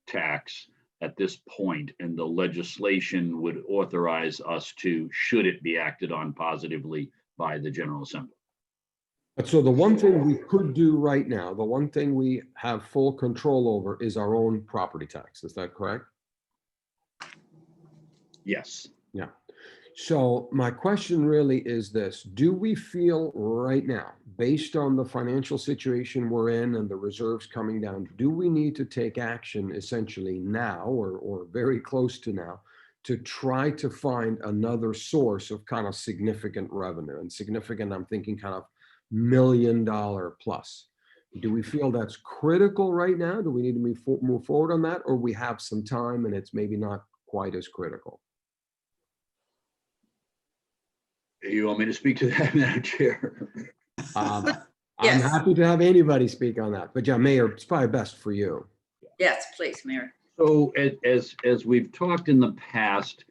tax at this point, and the legislation would authorize us to, should it be acted on positively by the General Assembly. But so the one thing we could do right now, the one thing we have full control over is our own property tax. Is that correct? Yes. Yeah. So my question really is this: do we feel right now, based on the financial situation we're in and the reserves coming down, do we need to take action essentially now or very close to now to try to find another source of kind of significant revenue? And significant, I'm thinking kind of $1 million plus. Do we feel that's critical right now? Do we need to move forward on that, or we have some time and it's maybe not quite as critical? You want me to speak to that, Madam Chair? I'm Yes. happy to have anybody speak on that, but yeah, Mayor, it's probably best for you. Yes, please, Mayor. So as we've talked in the past,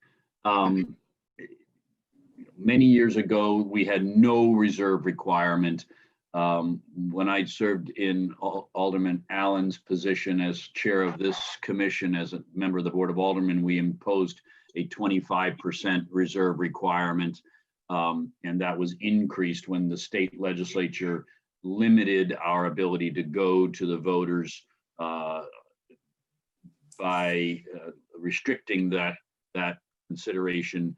many years ago, we had no reserve requirement. When I served in Alderman Allen's position as chair of this commission, as a member of the Board of Aldermen, we imposed a 25% reserve requirement. And that was increased when the state legislature limited our ability to go to the voters by restricting that consideration.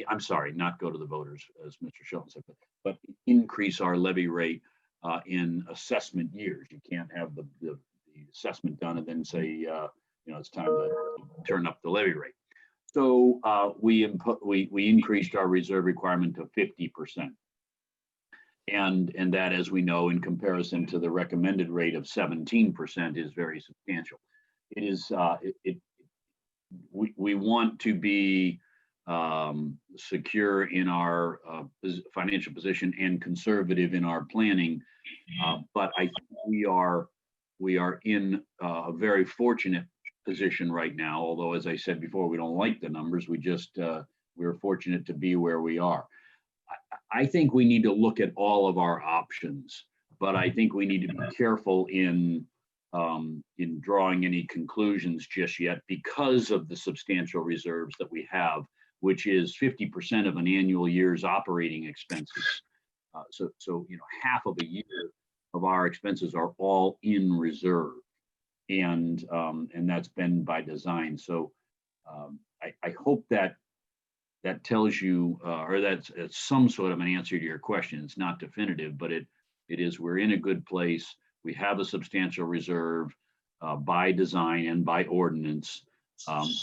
I'm sorry, not go to the voters, as Mr. Shelton said, but increase our levy rate in assessment years. You can't have the assessment done and then say, you know, it's time to turn up the levy rate. So we increased our reserve requirement to 50%. And that, as we know, in comparison to the recommended rate of 17%, is very substantial. It is, we want to be secure in our financial position and conservative in our planning. But I think we are in a very fortunate position right now. Although, as I said before, we don't like the numbers. We're fortunate to be where we are. I think we need to look at all of our options, but I think we need to be careful in drawing any conclusions just yet, because of the substantial reserves that we have, which is 50% of an annual year's operating expenses. So you know, half of a year of our expenses are all in reserve, and that's been by design. So I hope that tells you, or that's some sort of an answer to your question. It's not definitive, but it is. We're in a good place. We have a substantial reserve by design and by ordinance.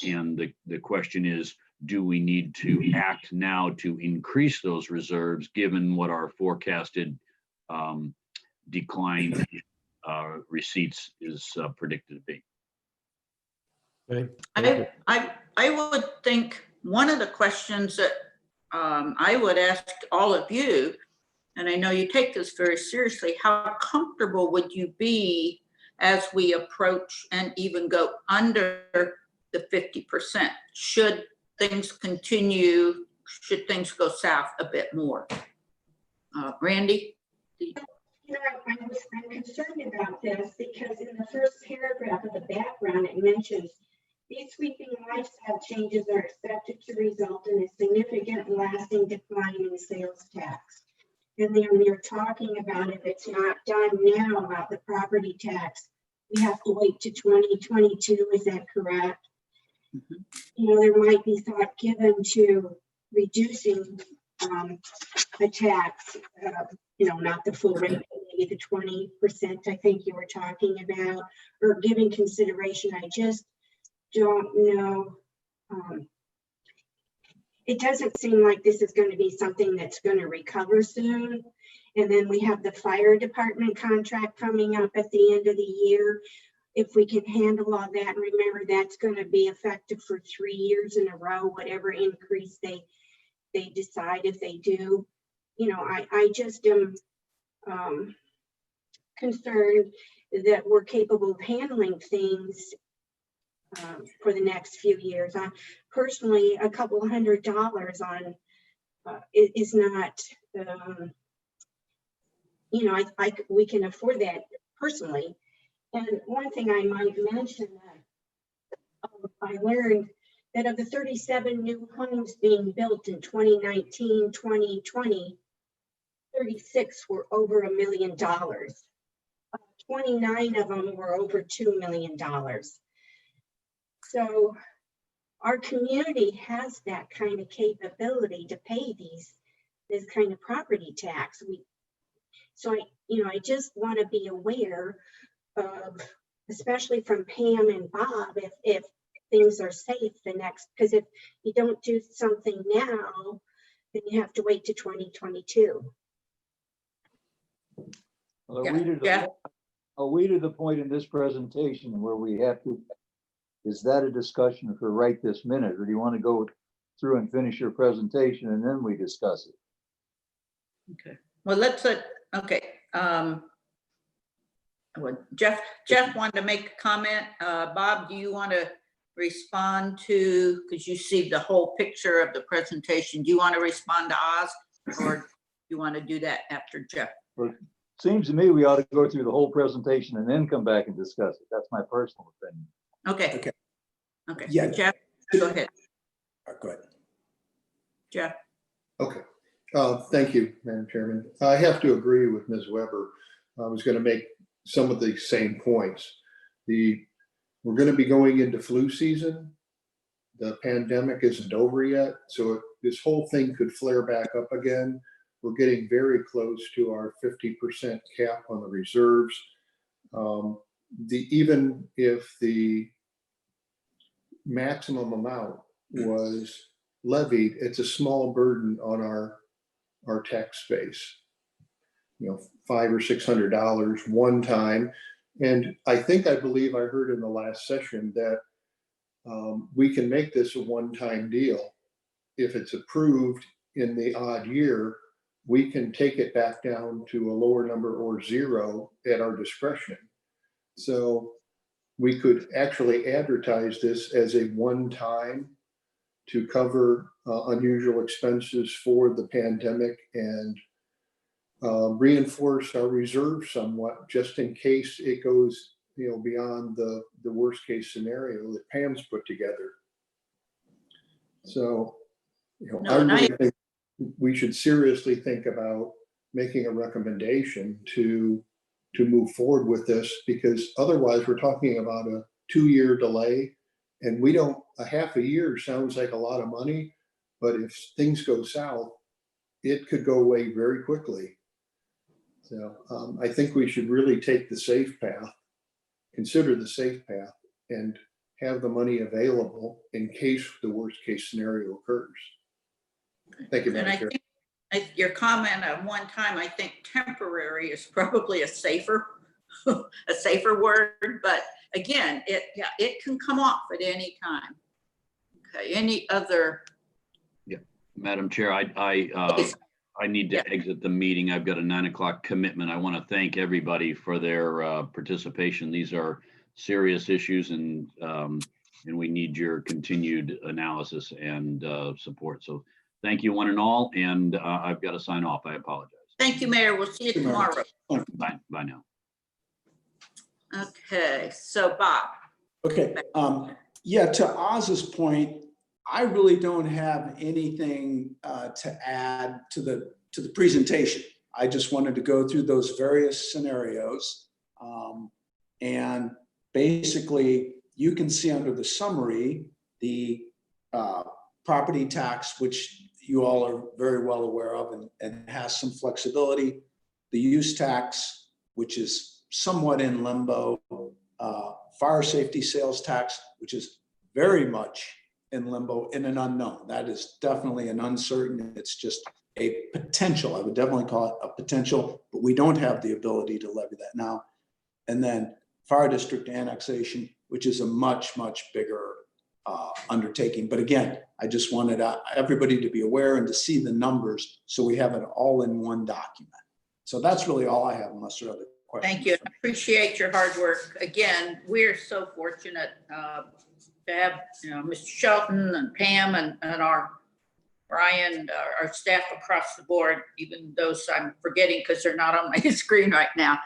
And the question is, do we need to act now to increase those reserves, given what our forecasted decline receipts is predicted to be? Okay. I would think one of the questions that I would ask all of you, and I know you take this very seriously, how comfortable would you be as we approach and even go under the 50%? Should things continue, should things go south a bit more? Randy? You know, I'm concerned about this because in the first paragraph of the background, it mentions these sweeping lifestyle changes are expected to result in a significant and lasting decline in sales tax. And then we're talking about if it's not done now about the property tax, we have to wait to 2022. Is that correct? Mhm. You know, there might be thought given to reducing the tax, you know, not the full rate, maybe the 20% I think you were talking about, or giving consideration. I just don't know. It doesn't seem like this is going to be something that's going to recover soon. And then we have the fire department contract coming up at the end of the year. If we can handle all that, and remember that's going to be effective for 3 years in a row, whatever increase they decide if they do. You know, I just am concerned that we're capable of handling things for the next few years. Personally, a couple $100 on is not, you know, we can afford that personally. And one thing I might mention that I learned that of the 37 new homes being built in 2019, 2020, 36 were over $1 million. 29 of them were over $2 million. So our community has that kind of capability to pay this kind of property tax. I just want to be aware of, especially from Pam and Bob, if things are safe the next, because if you don't do something now, then you have to wait to 2022. Well, Yeah. are we to the point in this presentation where we have to, is that a discussion for right this minute, or do you want to go through and finish your presentation and then we discuss it? Okay, well, okay. Jeff wanted to make a comment. Bob, do you want to respond to, because you see the whole picture of the presentation, do you want to respond to Oz, or do you want to do that after Jeff? Well, it seems to me we ought to go through the whole presentation and then come back and discuss it. That's my personal opinion. Okay. Okay. So Yeah. Jeff, go ahead. Go ahead. Jeff. Okay. Thank you, Madam Chairman. I have to agree with Ms. Weber. I was going to make some of the same points. We're going to be going into flu season. The pandemic isn't over yet, so this whole thing could flare back up again. We're getting very close to our 50% cap on the reserves. Even if the maximum amount was levied, it's a small burden on our tax base. You know, $500 or $600 one time. And I believe I heard in the last session that we can make this a one-time deal. If it's approved in the odd year, we can take it back down to a lower number or zero at our discretion. So we could actually advertise this as a one-time to cover unusual expenses for the pandemic and reinforce our reserve somewhat, just in case it goes, beyond the worst case scenario that Pam's put together. So, I really think we should seriously think about making a recommendation to move forward with this, because otherwise we're talking about a 2-year delay, and a half a year sounds like a lot of money, but if things go south, it could go away very quickly. So I think we should really take the safe path, consider the safe path, and have the money available in case the worst case scenario occurs. Thank you, Madam Chair. And I think your comment at one time, I think temporary is probably a safer word, but again, it can come off at any time. Okay, any other? Yeah, Madam Chair, I need to exit the meeting. I've got a 9 o'clock commitment. I want to thank everybody for their participation. These are serious issues, and we need your continued analysis and support. So thank you one and all, and I've got to sign off. I apologize. Thank you, Mayor. We'll see you tomorrow. Bye now. Okay, so Bob. Okay, yeah, to Oz's point, I really don't have anything to add to the presentation. I just wanted to go through those various scenarios. And basically, you can see under the summary, the property tax, which you all are very well aware of and has some flexibility. The use tax, which is somewhat in limbo. Fire safety sales tax, which is very much in limbo, in an unknown. That is definitely an uncertain. It's just a potential. I would definitely call it a potential, but we don't have the ability to levy that now. And then fire district annexation, which is a much, much bigger undertaking. But again, I just wanted everybody to be aware and to see the numbers so we have it all in one document. So that's really all I have, unless there are other questions. Thank you. I appreciate your hard work. Again, we're so fortunate to have, Mr. Shelton and Pam and our Brian, our staff across the board, even those I'm forgetting because they're not on my screen right now.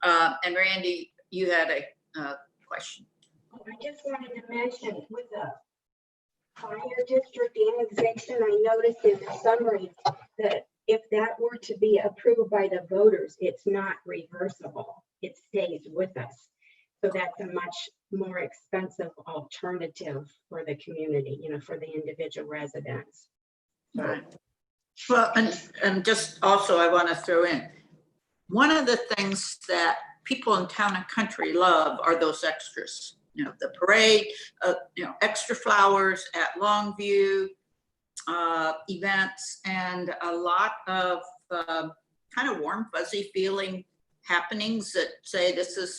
And Randy, you had a question. I just wanted to mention with the fire district annexation, I noticed in the summary that if that were to be approved by the voters, it's not reversible. It stays with us. So that's a much more expensive alternative for the community, for the individual residents. Right. Well, and just also I want to throw in, one of the things that people in town and country love are those extras. The parade, extra flowers at Longview, events, and a lot of kind of warm, fuzzy feeling happenings that say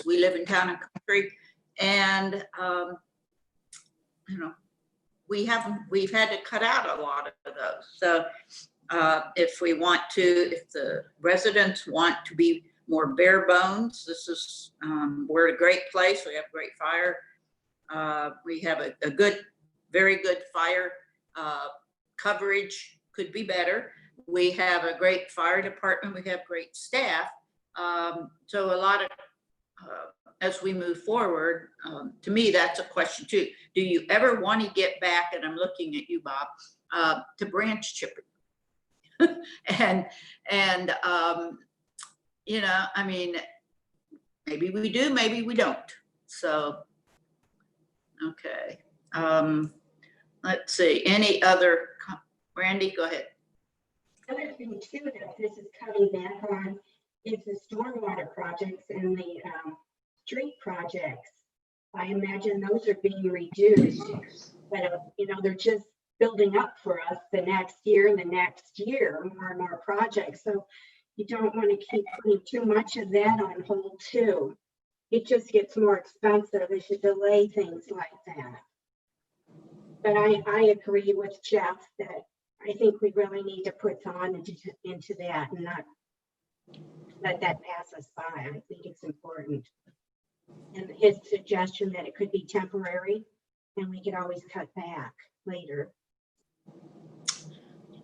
we live in town and country. And, we've had to cut out a lot of those. So if the residents want to be more bare bones, we're a great place. We have great fire. We have a very good fire coverage, could be better. We have a great fire department. We have great staff. So a lot of, as we move forward, to me, that's a question too. Do you ever want to get back, and I'm looking at you, Bob, to branch chipping? and I mean, maybe we do, maybe we don't. So, okay. Let's see, any other, Randy, go ahead. Other thing too that this is cutting back on is the stormwater projects and the street projects. I imagine those are being reduced, but they're just building up for us the next year, more and more projects. So you don't want to keep putting too much of that on hold too. It just gets more expensive as you delay things like that. But I agree with Jeff that I think we really need to put on into that and not let that pass us by. I think it's important. And his suggestion that it could be temporary and we could always cut back later.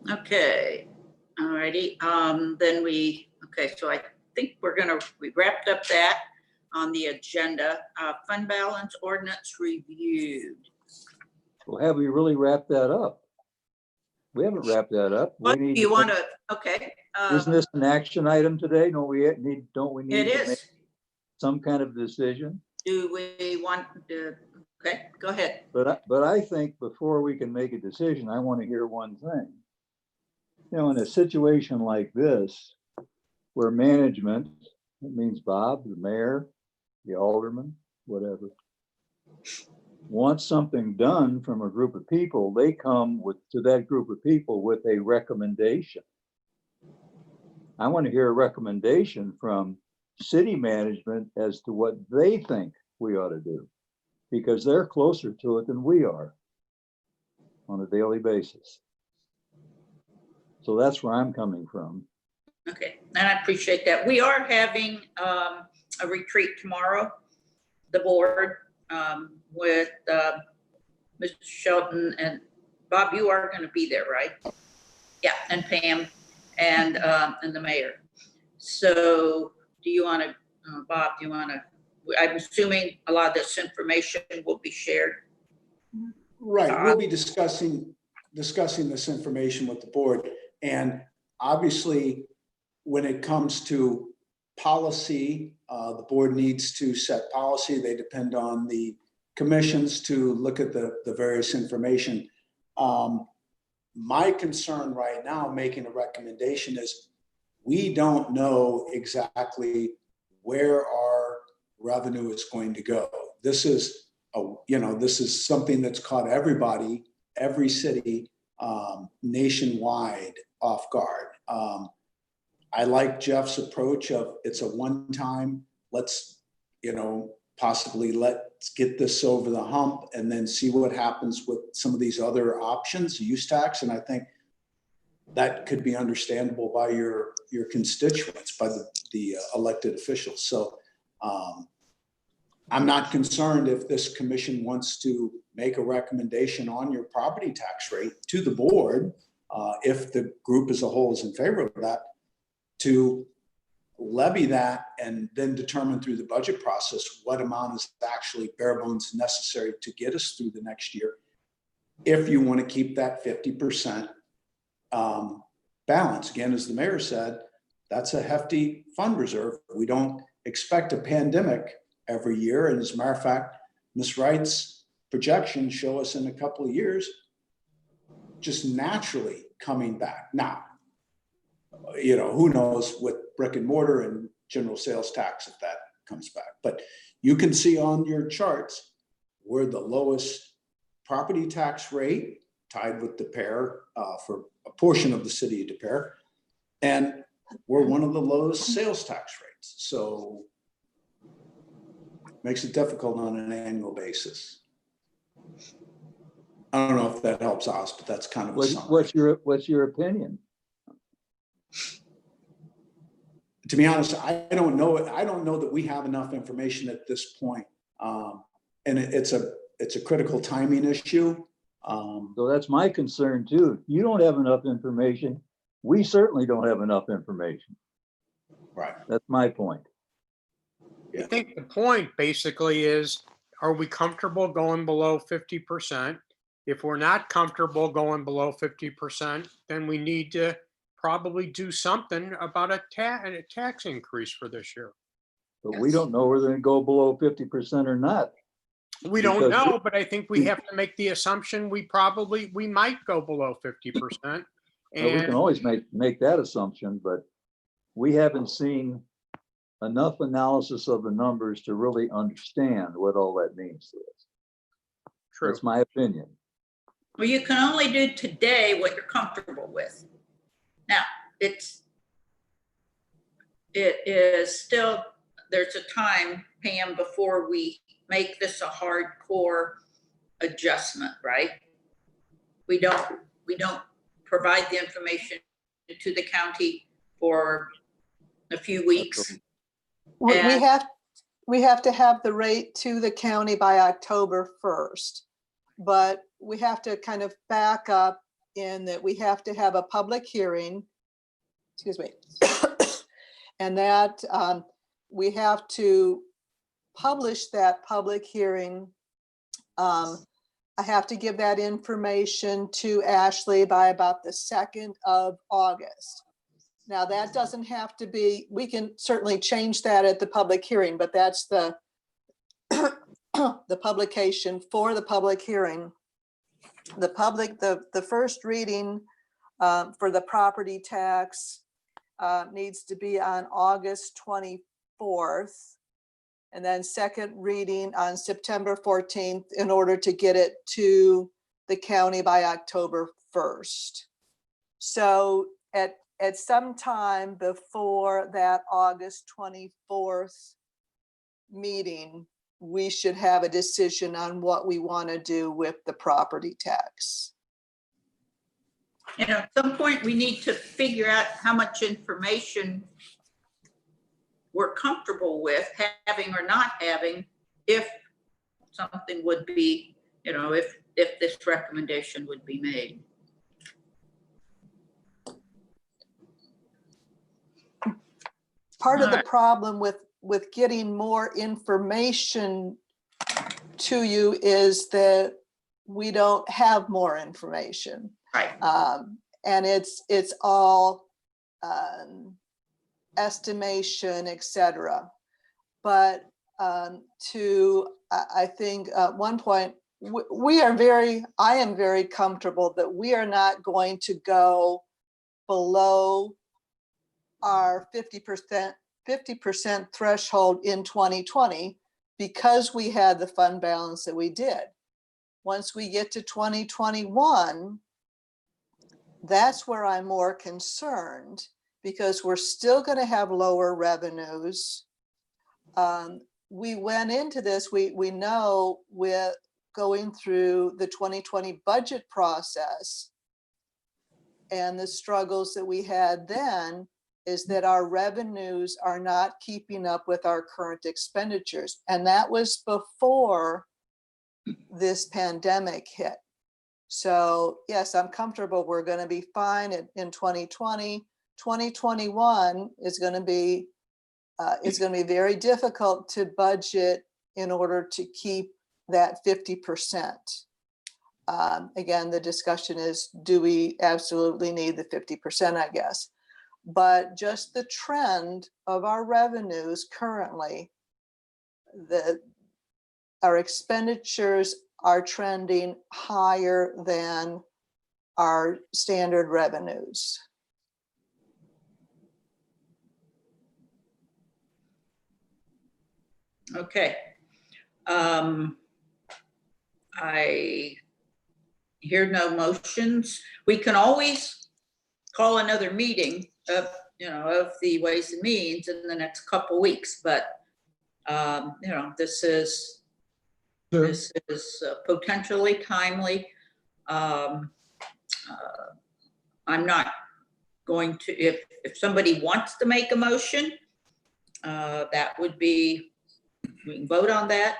Okay, all righty. So I think we wrapped up that on the agenda. Fund balance ordinance reviewed. Well, have we really wrapped that up? We haven't wrapped that up. What do you want to, okay. Isn't this an action item today? Don't we need It to is. make some kind of decision? Do we want to, okay, go ahead. But I think before we can make a decision, I want to hear one thing. In a situation like this, where management, that means Bob, the mayor, the alderman, whatever, wants something done from a group of people, they come to that group of people with a recommendation. I want to hear a recommendation from city management as to what they think we ought to do, because they're closer to it than we are on a daily basis. So that's where I'm coming from. Okay, and I appreciate that. We are having a retreat tomorrow, the board, with Mr. Shelton and Bob. You are going to be there, right? Yeah, and Pam and the mayor. So do you want to, Bob, do you want to, I'm assuming a lot of this information will be shared. Right, we'll be discussing this information with the board. And obviously, when it comes to policy, the board needs to set policy. They depend on the commissions to look at the various information. My concern right now, making a recommendation, is we don't know exactly where our revenue is going to go. This is this is something that's caught everybody, every city, nationwide off guard. I like Jeff's approach of it's a one-time, let's possibly let's get this over the hump and then see what happens with some of these other options, use tax. And I think that could be understandable by your constituents, by the elected officials. So I'm not concerned if this commission wants to make a recommendation on your property tax rate to the board, if the group as a whole is in favor of that, to levy that and then determine through the budget process what amount is actually bare bones necessary to get us through the next year. If you want to keep that 50% balance, again, as the mayor said, that's a hefty fund reserve. We don't expect a pandemic every year. And as a matter of fact, Ms. Wright's projections show us in a couple of years just naturally coming back. Now, who knows with brick and mortar and general sales tax if that comes back. But you can see on your charts we're the lowest property tax rate, tied with Des Peres for a portion of the city of Des Peres, and we're one of the lowest sales tax rates. So makes it difficult on an annual basis. I don't know if that helps us, but that's kind of a summary. What's your opinion? To be honest, I don't know. I don't know that we have enough information at this point. And it's a critical timing issue. So that's my concern too. You don't have enough information. We certainly don't have enough information. Right. That's my point. I think the point basically is, are we comfortable going below 50%? If we're not comfortable going below 50%, then we need to probably do something about a tax increase for this year. But we don't know whether to go below 50% or not. We don't know, but I think we have to make the assumption we might go below 50%. Well, we can always make that assumption, but we haven't seen enough analysis of the numbers to really understand what all that means to us. True. That's my opinion. Well, you can only do today what you're comfortable with. Now, it is still, there's a time, Pam, before we make this a hardcore adjustment, right? We don't provide the information to the county for a few weeks. We have to have the rate to the county by October 1st, but we have to kind of back up in that we have to have a public hearing, excuse me, and that we have to publish that public hearing. I have to give that information to Ashley by about the 2nd of August. Now that doesn't have to be, we can certainly change that at the public hearing, but that's the the publication for the public hearing. The first reading for the property tax needs to be on August 24th. And then second reading on September 14th in order to get it to the county by October 1st. So at some time before that August 24th meeting, we should have a decision on what we want to do with the property tax. And at some point, we need to figure out how much information we're comfortable with having or not having, if something would be, if this recommendation would be made. part of the Alright. problem with getting more information to you is that we don't have more information. Right. And it's all estimation, etc. But I think at one point, I am very comfortable that we are not going to go below our 50% threshold in 2020 because we had the fund balance that we did. Once we get to 2021, that's where I'm more concerned because we're still going to have lower revenues. We went into this, we know with going through the 2020 budget process and the struggles that we had then is that our revenues are not keeping up with our current expenditures. And that was before this pandemic hit. So yes, I'm comfortable we're going to be fine in 2020. 2021 is going to be very difficult to budget in order to keep that 50%. Again, the discussion is, do we absolutely need the 50%, I guess. But just the trend of our revenues currently, our expenditures are trending higher than our standard revenues. Okay. I hear no motions. We can always call another meeting of the Ways and Means in the next couple weeks, but this is potentially timely. I'm not going to, if somebody wants to make a motion, that would be, we can vote on that.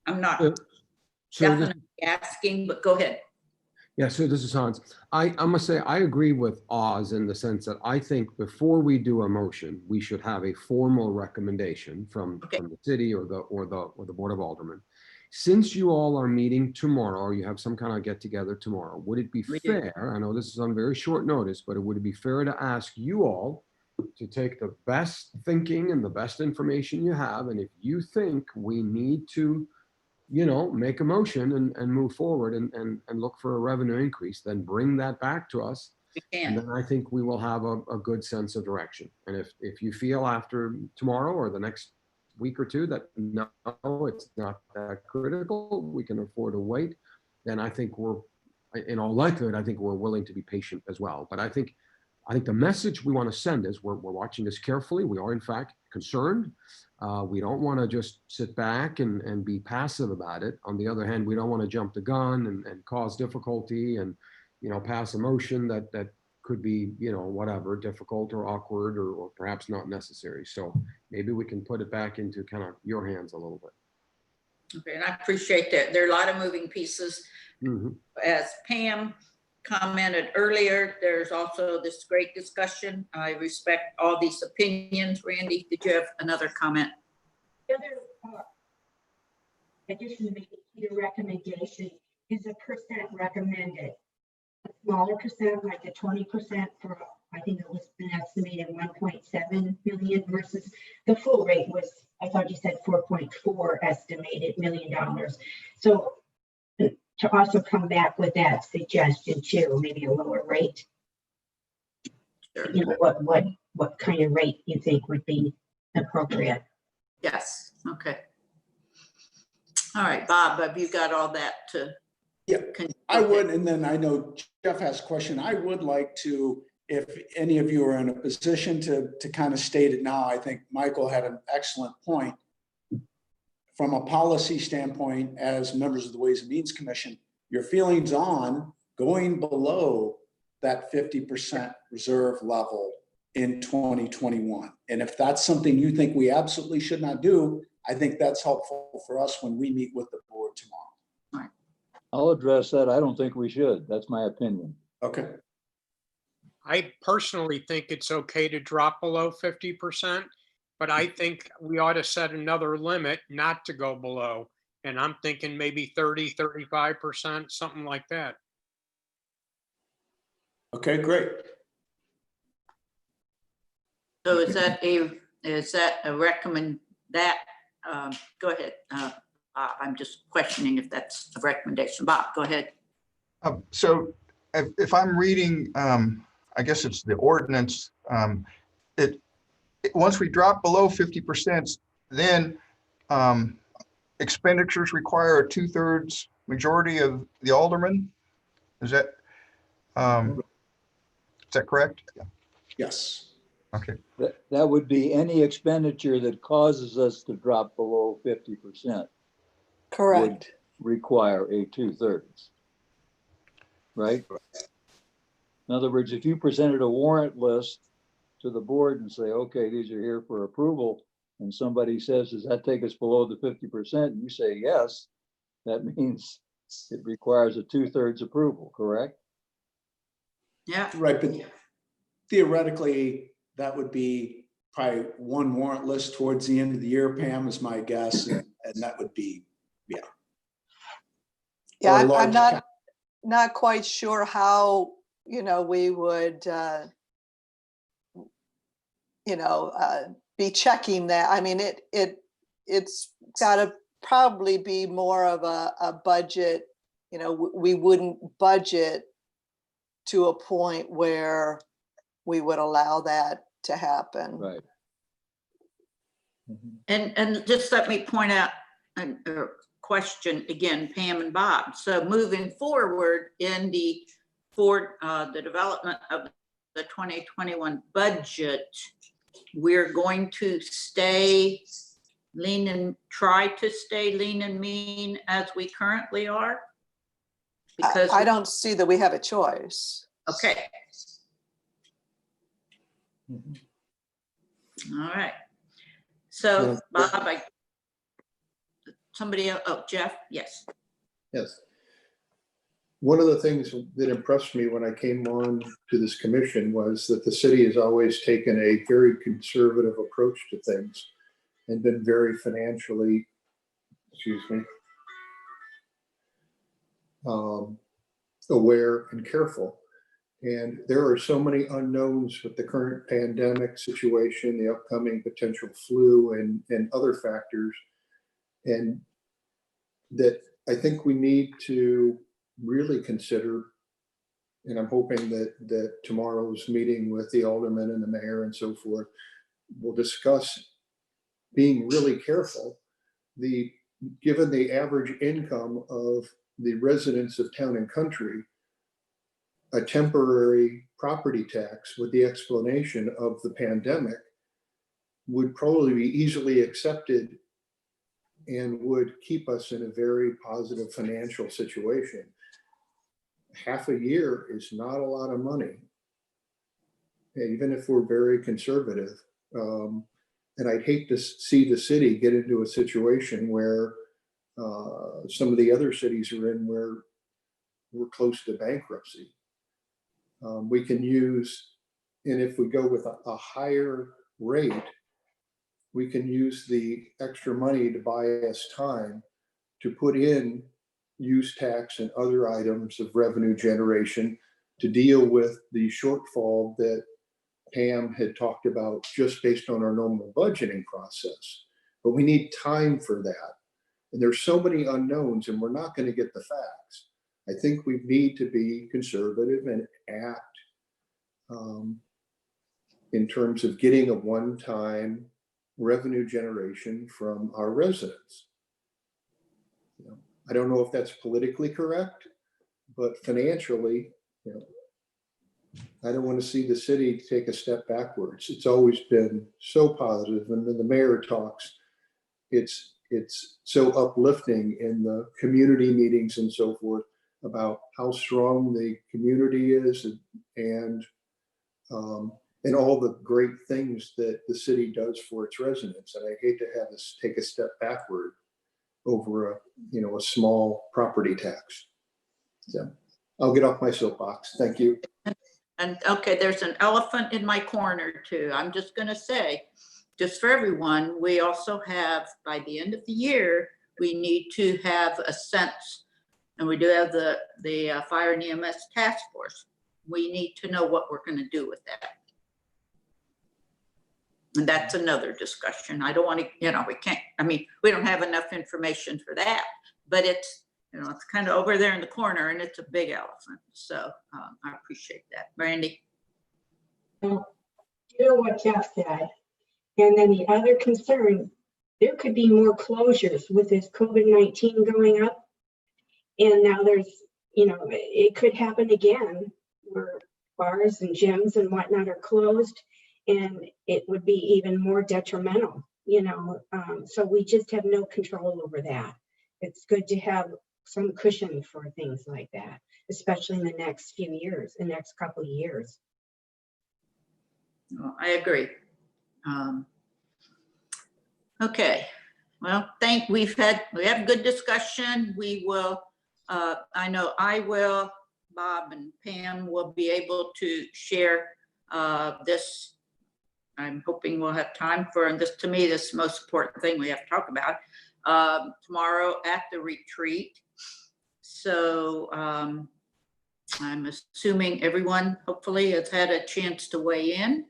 I'm not definitely asking, but go ahead. Yeah, so this is Hans. I must say, I agree with Oz in the sense that I think before we do a motion, we should have a formal recommendation from the city or the Board of Aldermen. Since you all are meeting tomorrow, or you have some kind of get together tomorrow, would it be fair, I know this is on very short notice, but would it be fair to ask you all to take the best thinking and the best information you have, and if you think we need to make a motion and move forward and look for a revenue increase, then bring that back to us. And then I think we will have a good sense of direction. And if you feel after tomorrow or the next week or two that no, it's not that critical, we can afford to wait, then I think we're, in all likelihood, I think we're willing to be patient as well. But I think the message we want to send is we're watching this carefully. We are in fact concerned. We don't want to just sit back and be passive about it. On the other hand, we don't want to jump the gun and cause difficulty and, pass a motion that could be, whatever, difficult or awkward or perhaps not necessary. So maybe we can put it back into kind of your hands a little bit. Okay, and I appreciate that. There are a lot of moving pieces. Mm-hmm. As Pam commented earlier, there's also this great discussion. I respect all these opinions. Randy, did you have another comment? The other addition to your recommendation is a percent recommended. A smaller percent, like the 20% for, I think it was an estimated 1.7 million versus the full rate was, I thought you said 4.4 estimated $1 million. So to also come back with that suggestion too, maybe a lower rate. Sure. What kind of rate you think would be appropriate? Yes. Okay. All right, Bob, have you got all that to? Yeah, I would, and then I know Jeff has a question. I would like to, if any of you are in a position to kind of state it now, I think Michael had an excellent point. From a policy standpoint, as members of the Ways and Means Commission, your feelings on going below that 50% reserve level in 2021. And if that's something you think we absolutely should not do, I think that's helpful for us when we meet with the board tomorrow. All right. I'll address that. I don't think we should. That's my opinion. Okay. I personally think it's okay to drop below 50%. but I think we ought to set another limit not to go below. And I'm thinking maybe 30, 35%, something like that. Okay, great. So is that a recommend that, go ahead. I'm just questioning if that's a recommendation. Bob, go ahead. So if I'm reading, I guess it's the ordinance, once we drop below 50%, then expenditures require a 2/3 majority of the aldermen. Is that correct? Yeah. Yes. Okay. That would be any expenditure that causes us to drop below 50%. Correct. Require a 2/3. Right? In other words, if you presented a warrant list to the board and say, okay, these are here for approval, and somebody says, does that take us below the 50%? And you say yes, that means it requires a 2/3 approval, correct? Yeah. Right, but theoretically, that would be probably one warrant list towards the end of the year, Pam, is my guess, and that would be, yeah. Yeah, Or a I'm large not quite sure how, we would, be checking that. I mean, it's got to probably be more of a budget. We wouldn't budget to a point where we would allow that to happen. Right. And just let me point out a question again, Pam and Bob. So moving forward for the development of the 2021 budget, we're going to try to stay lean and mean as we currently are? Because I don't see that we have a choice. okay. All right. So Bob, somebody else, oh, Jeff, yes. Yes. One of the things that impressed me when I came on to this commission was that the city has always taken a very conservative approach to things and been very financially, aware and careful. And there are so many unknowns with the current pandemic situation, the upcoming potential flu and other factors. And that I think we need to really consider, and I'm hoping that tomorrow's meeting with the aldermen and the mayor and so forth will discuss being really careful. Given the average income of the residents of Town and Country, a temporary property tax with the explanation of the pandemic would probably be easily accepted and would keep us in a very positive financial situation. Half a year is not a lot of money, even if we're very conservative. And I'd hate to see the city get into a situation where some of the other cities are in, where we're close to bankruptcy. We can use, and if we go with a higher rate, we can use the extra money to buy us time to put in use tax and other items of revenue generation to deal with the shortfall that Pam had talked about just based on our normal budgeting process. But we need time for that. And there's so many unknowns, and we're not going to get the facts. I think we need to be conservative and act in terms of getting a one-time revenue generation from our residents. I don't know if that's politically correct, but financially, I don't want to see the city take a step backwards. It's always been so positive, and then the mayor talks. It's so uplifting in the community meetings and so forth about how strong the community is and all the great things that the city does for its residents. And I hate to have us take a step backward over a small property tax. So I'll get off my soapbox. Thank you. And okay, there's an elephant in my corner too. I'm just going to say, just for everyone, we also have, by the end of the year, we need to have a sense, and we do have the Fire and EMS Task Force. We need to know what we're going to do with that. And that's another discussion. I don't want to, we can't, we don't have enough information for that, but it's, it's kind of over there in the corner and it's a big elephant. So I appreciate that. Brandy? Well, you know what Jeff said. And then the other concern, there could be more closures with this COVID-19 going up. And now there's, it could happen again where bars and gyms and whatnot are closed, and it would be even more detrimental, so we just have no control over that. It's good to have some cushion for things like that, especially in the next few years, the next couple of years. Well, I agree. Okay, well, we have good discussion. We will, I know I will, Bob and Pam will be able to share this. I'm hoping we'll have time for, and this, to me, this is the most important thing we have to talk about tomorrow at the retreat. So I'm assuming everyone hopefully has had a chance to weigh in.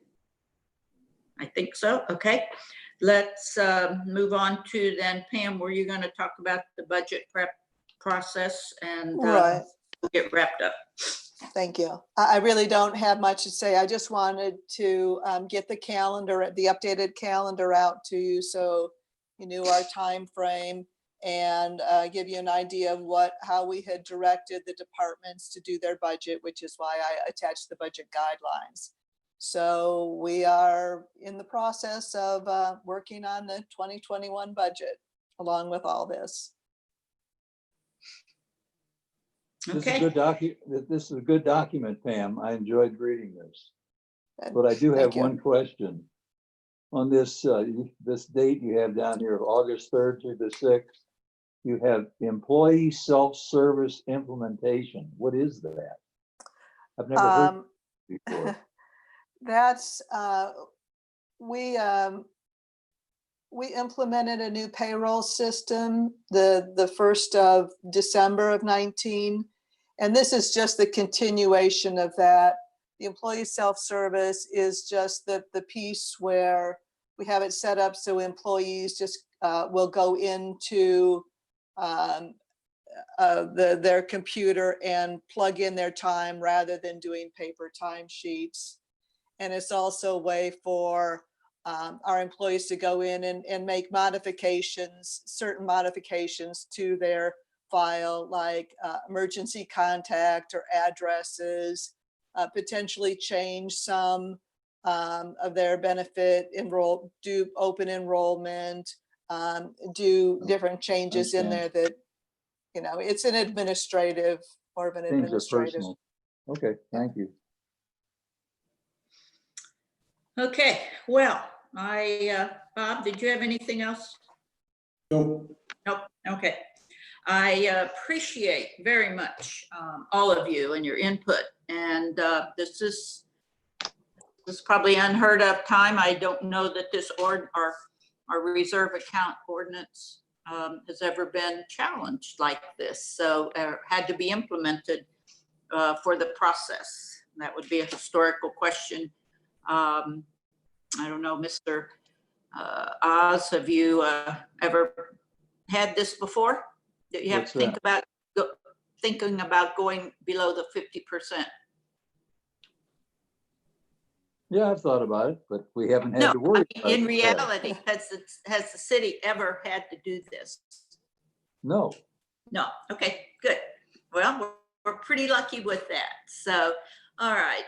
I think so. Okay, let's move on to then, Pam, were you going to talk about the budget prep process and Right. get wrapped up? Thank you. I really don't have much to say. I just wanted to get the calendar, the updated calendar out to you so you knew our time frame, and give you an idea of how we had directed the departments to do their budget, which is why I attached the budget guidelines. So we are in the process of working on the 2021 budget along with all this. Okay. This is a good document, Pam. I enjoyed reading this. Good. But I do have Thank you. one question. On this this date you have down here of August 3rd through the 6th, you have employee self-service implementation. What is that? I've never heard it before. That's we implemented a new payroll system the 1st of December of 19, and this is just the continuation of that. The employee self-service is just the piece where we have it set up so employees just will go into their computer and plug in their time rather than doing paper timesheets. And it's also a way for our employees to go in and make modifications, certain modifications to their file, like emergency contact or addresses, potentially change some of their benefit, do open enrollment, do different changes in there that, it's an administrative, more of an Things are administrative. personal. Okay, thank you. Okay, well, Bob, did you have anything else? Nope. Nope. Okay. I appreciate very much all of you and your input. And this is probably unheard of time. I don't know that this our reserve account ordinance has ever been challenged like this. So had to be implemented for the process. That would be a historical question. I don't know, Mr. Oz, have you ever had this before? That you have to think about thinking about going below the 50%? Yeah, I've thought about it, but we haven't had to worry about it. In reality, has the city ever had to do this? No. No. Okay, good. Well, we're pretty lucky with that. So, all right.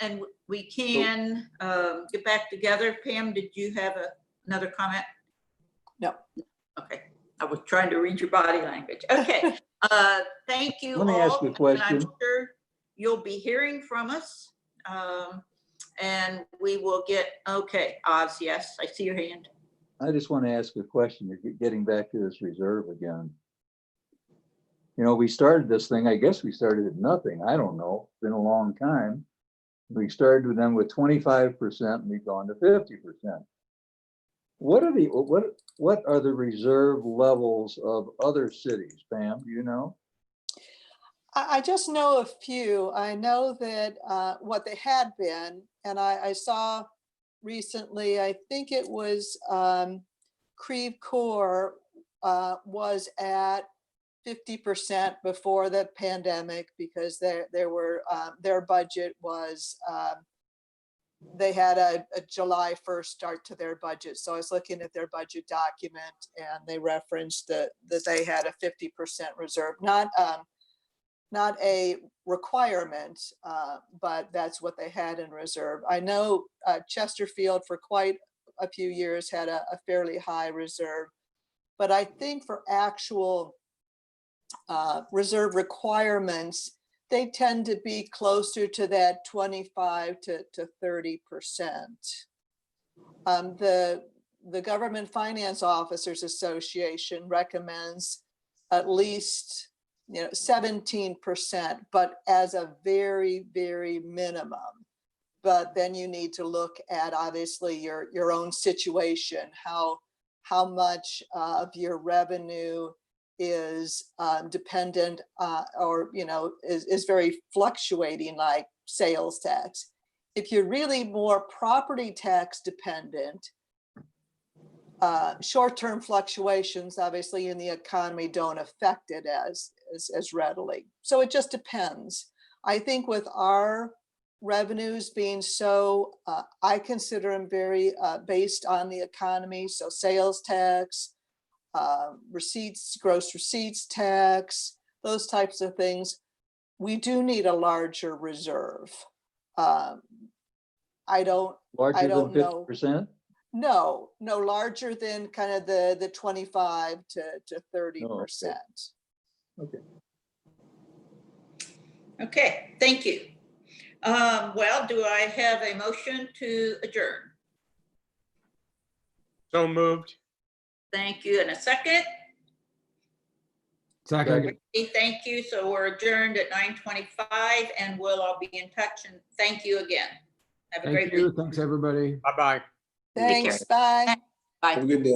And we can get back together. Pam, did you have another comment? No. Okay. I was trying to read your body language. Okay. Thank you all. Let me ask you a question. And I'm sure you'll be hearing from us. And we will get, okay, Oz, yes, I see your hand. I just want to ask a question. You're getting back to this reserve again. We started this thing, I guess we started at nothing. I don't know. It's been a long time. We started with them with 25% and we've gone to 50%. what are the reserve levels of other cities, Pam? Do you know? I just know a few. I know that what they had been, and I saw recently, I think it was Creve Coeur was at 50% before the pandemic because their budget was, they had a July 1st start to their budget. So I was looking at their budget document and they referenced that they had a 50% reserve, not a requirement, but that's what they had in reserve. I know Chesterfield for quite a few years had a fairly high reserve, but I think for actual reserve requirements, they tend to be closer to that 25 to 30%. The Government Finance Officers Association recommends at least 17%, but as a very, very minimum. But then you need to look at obviously your own situation, how much of your revenue is dependent or is very fluctuating, like sales tax. If you're really more property tax dependent, short-term fluctuations obviously in the economy don't affect it as readily. So it just depends. I think with our revenues being so, I consider them very based on the economy. So sales tax, receipts, gross receipts tax, those types of things, we do need a larger reserve. I don't know. 50%? No, larger than kind of the 25 to 30%. Okay. Okay, thank you. Well, do I have a motion to adjourn? So moved. Thank you. And a second? Second. Thank you. So we're adjourned at 9:25 and we'll all be in touch. And thank you again. Have a great Thank you. week. Thanks, everybody. Bye-bye. Thanks, bye. Bye. Have a good day.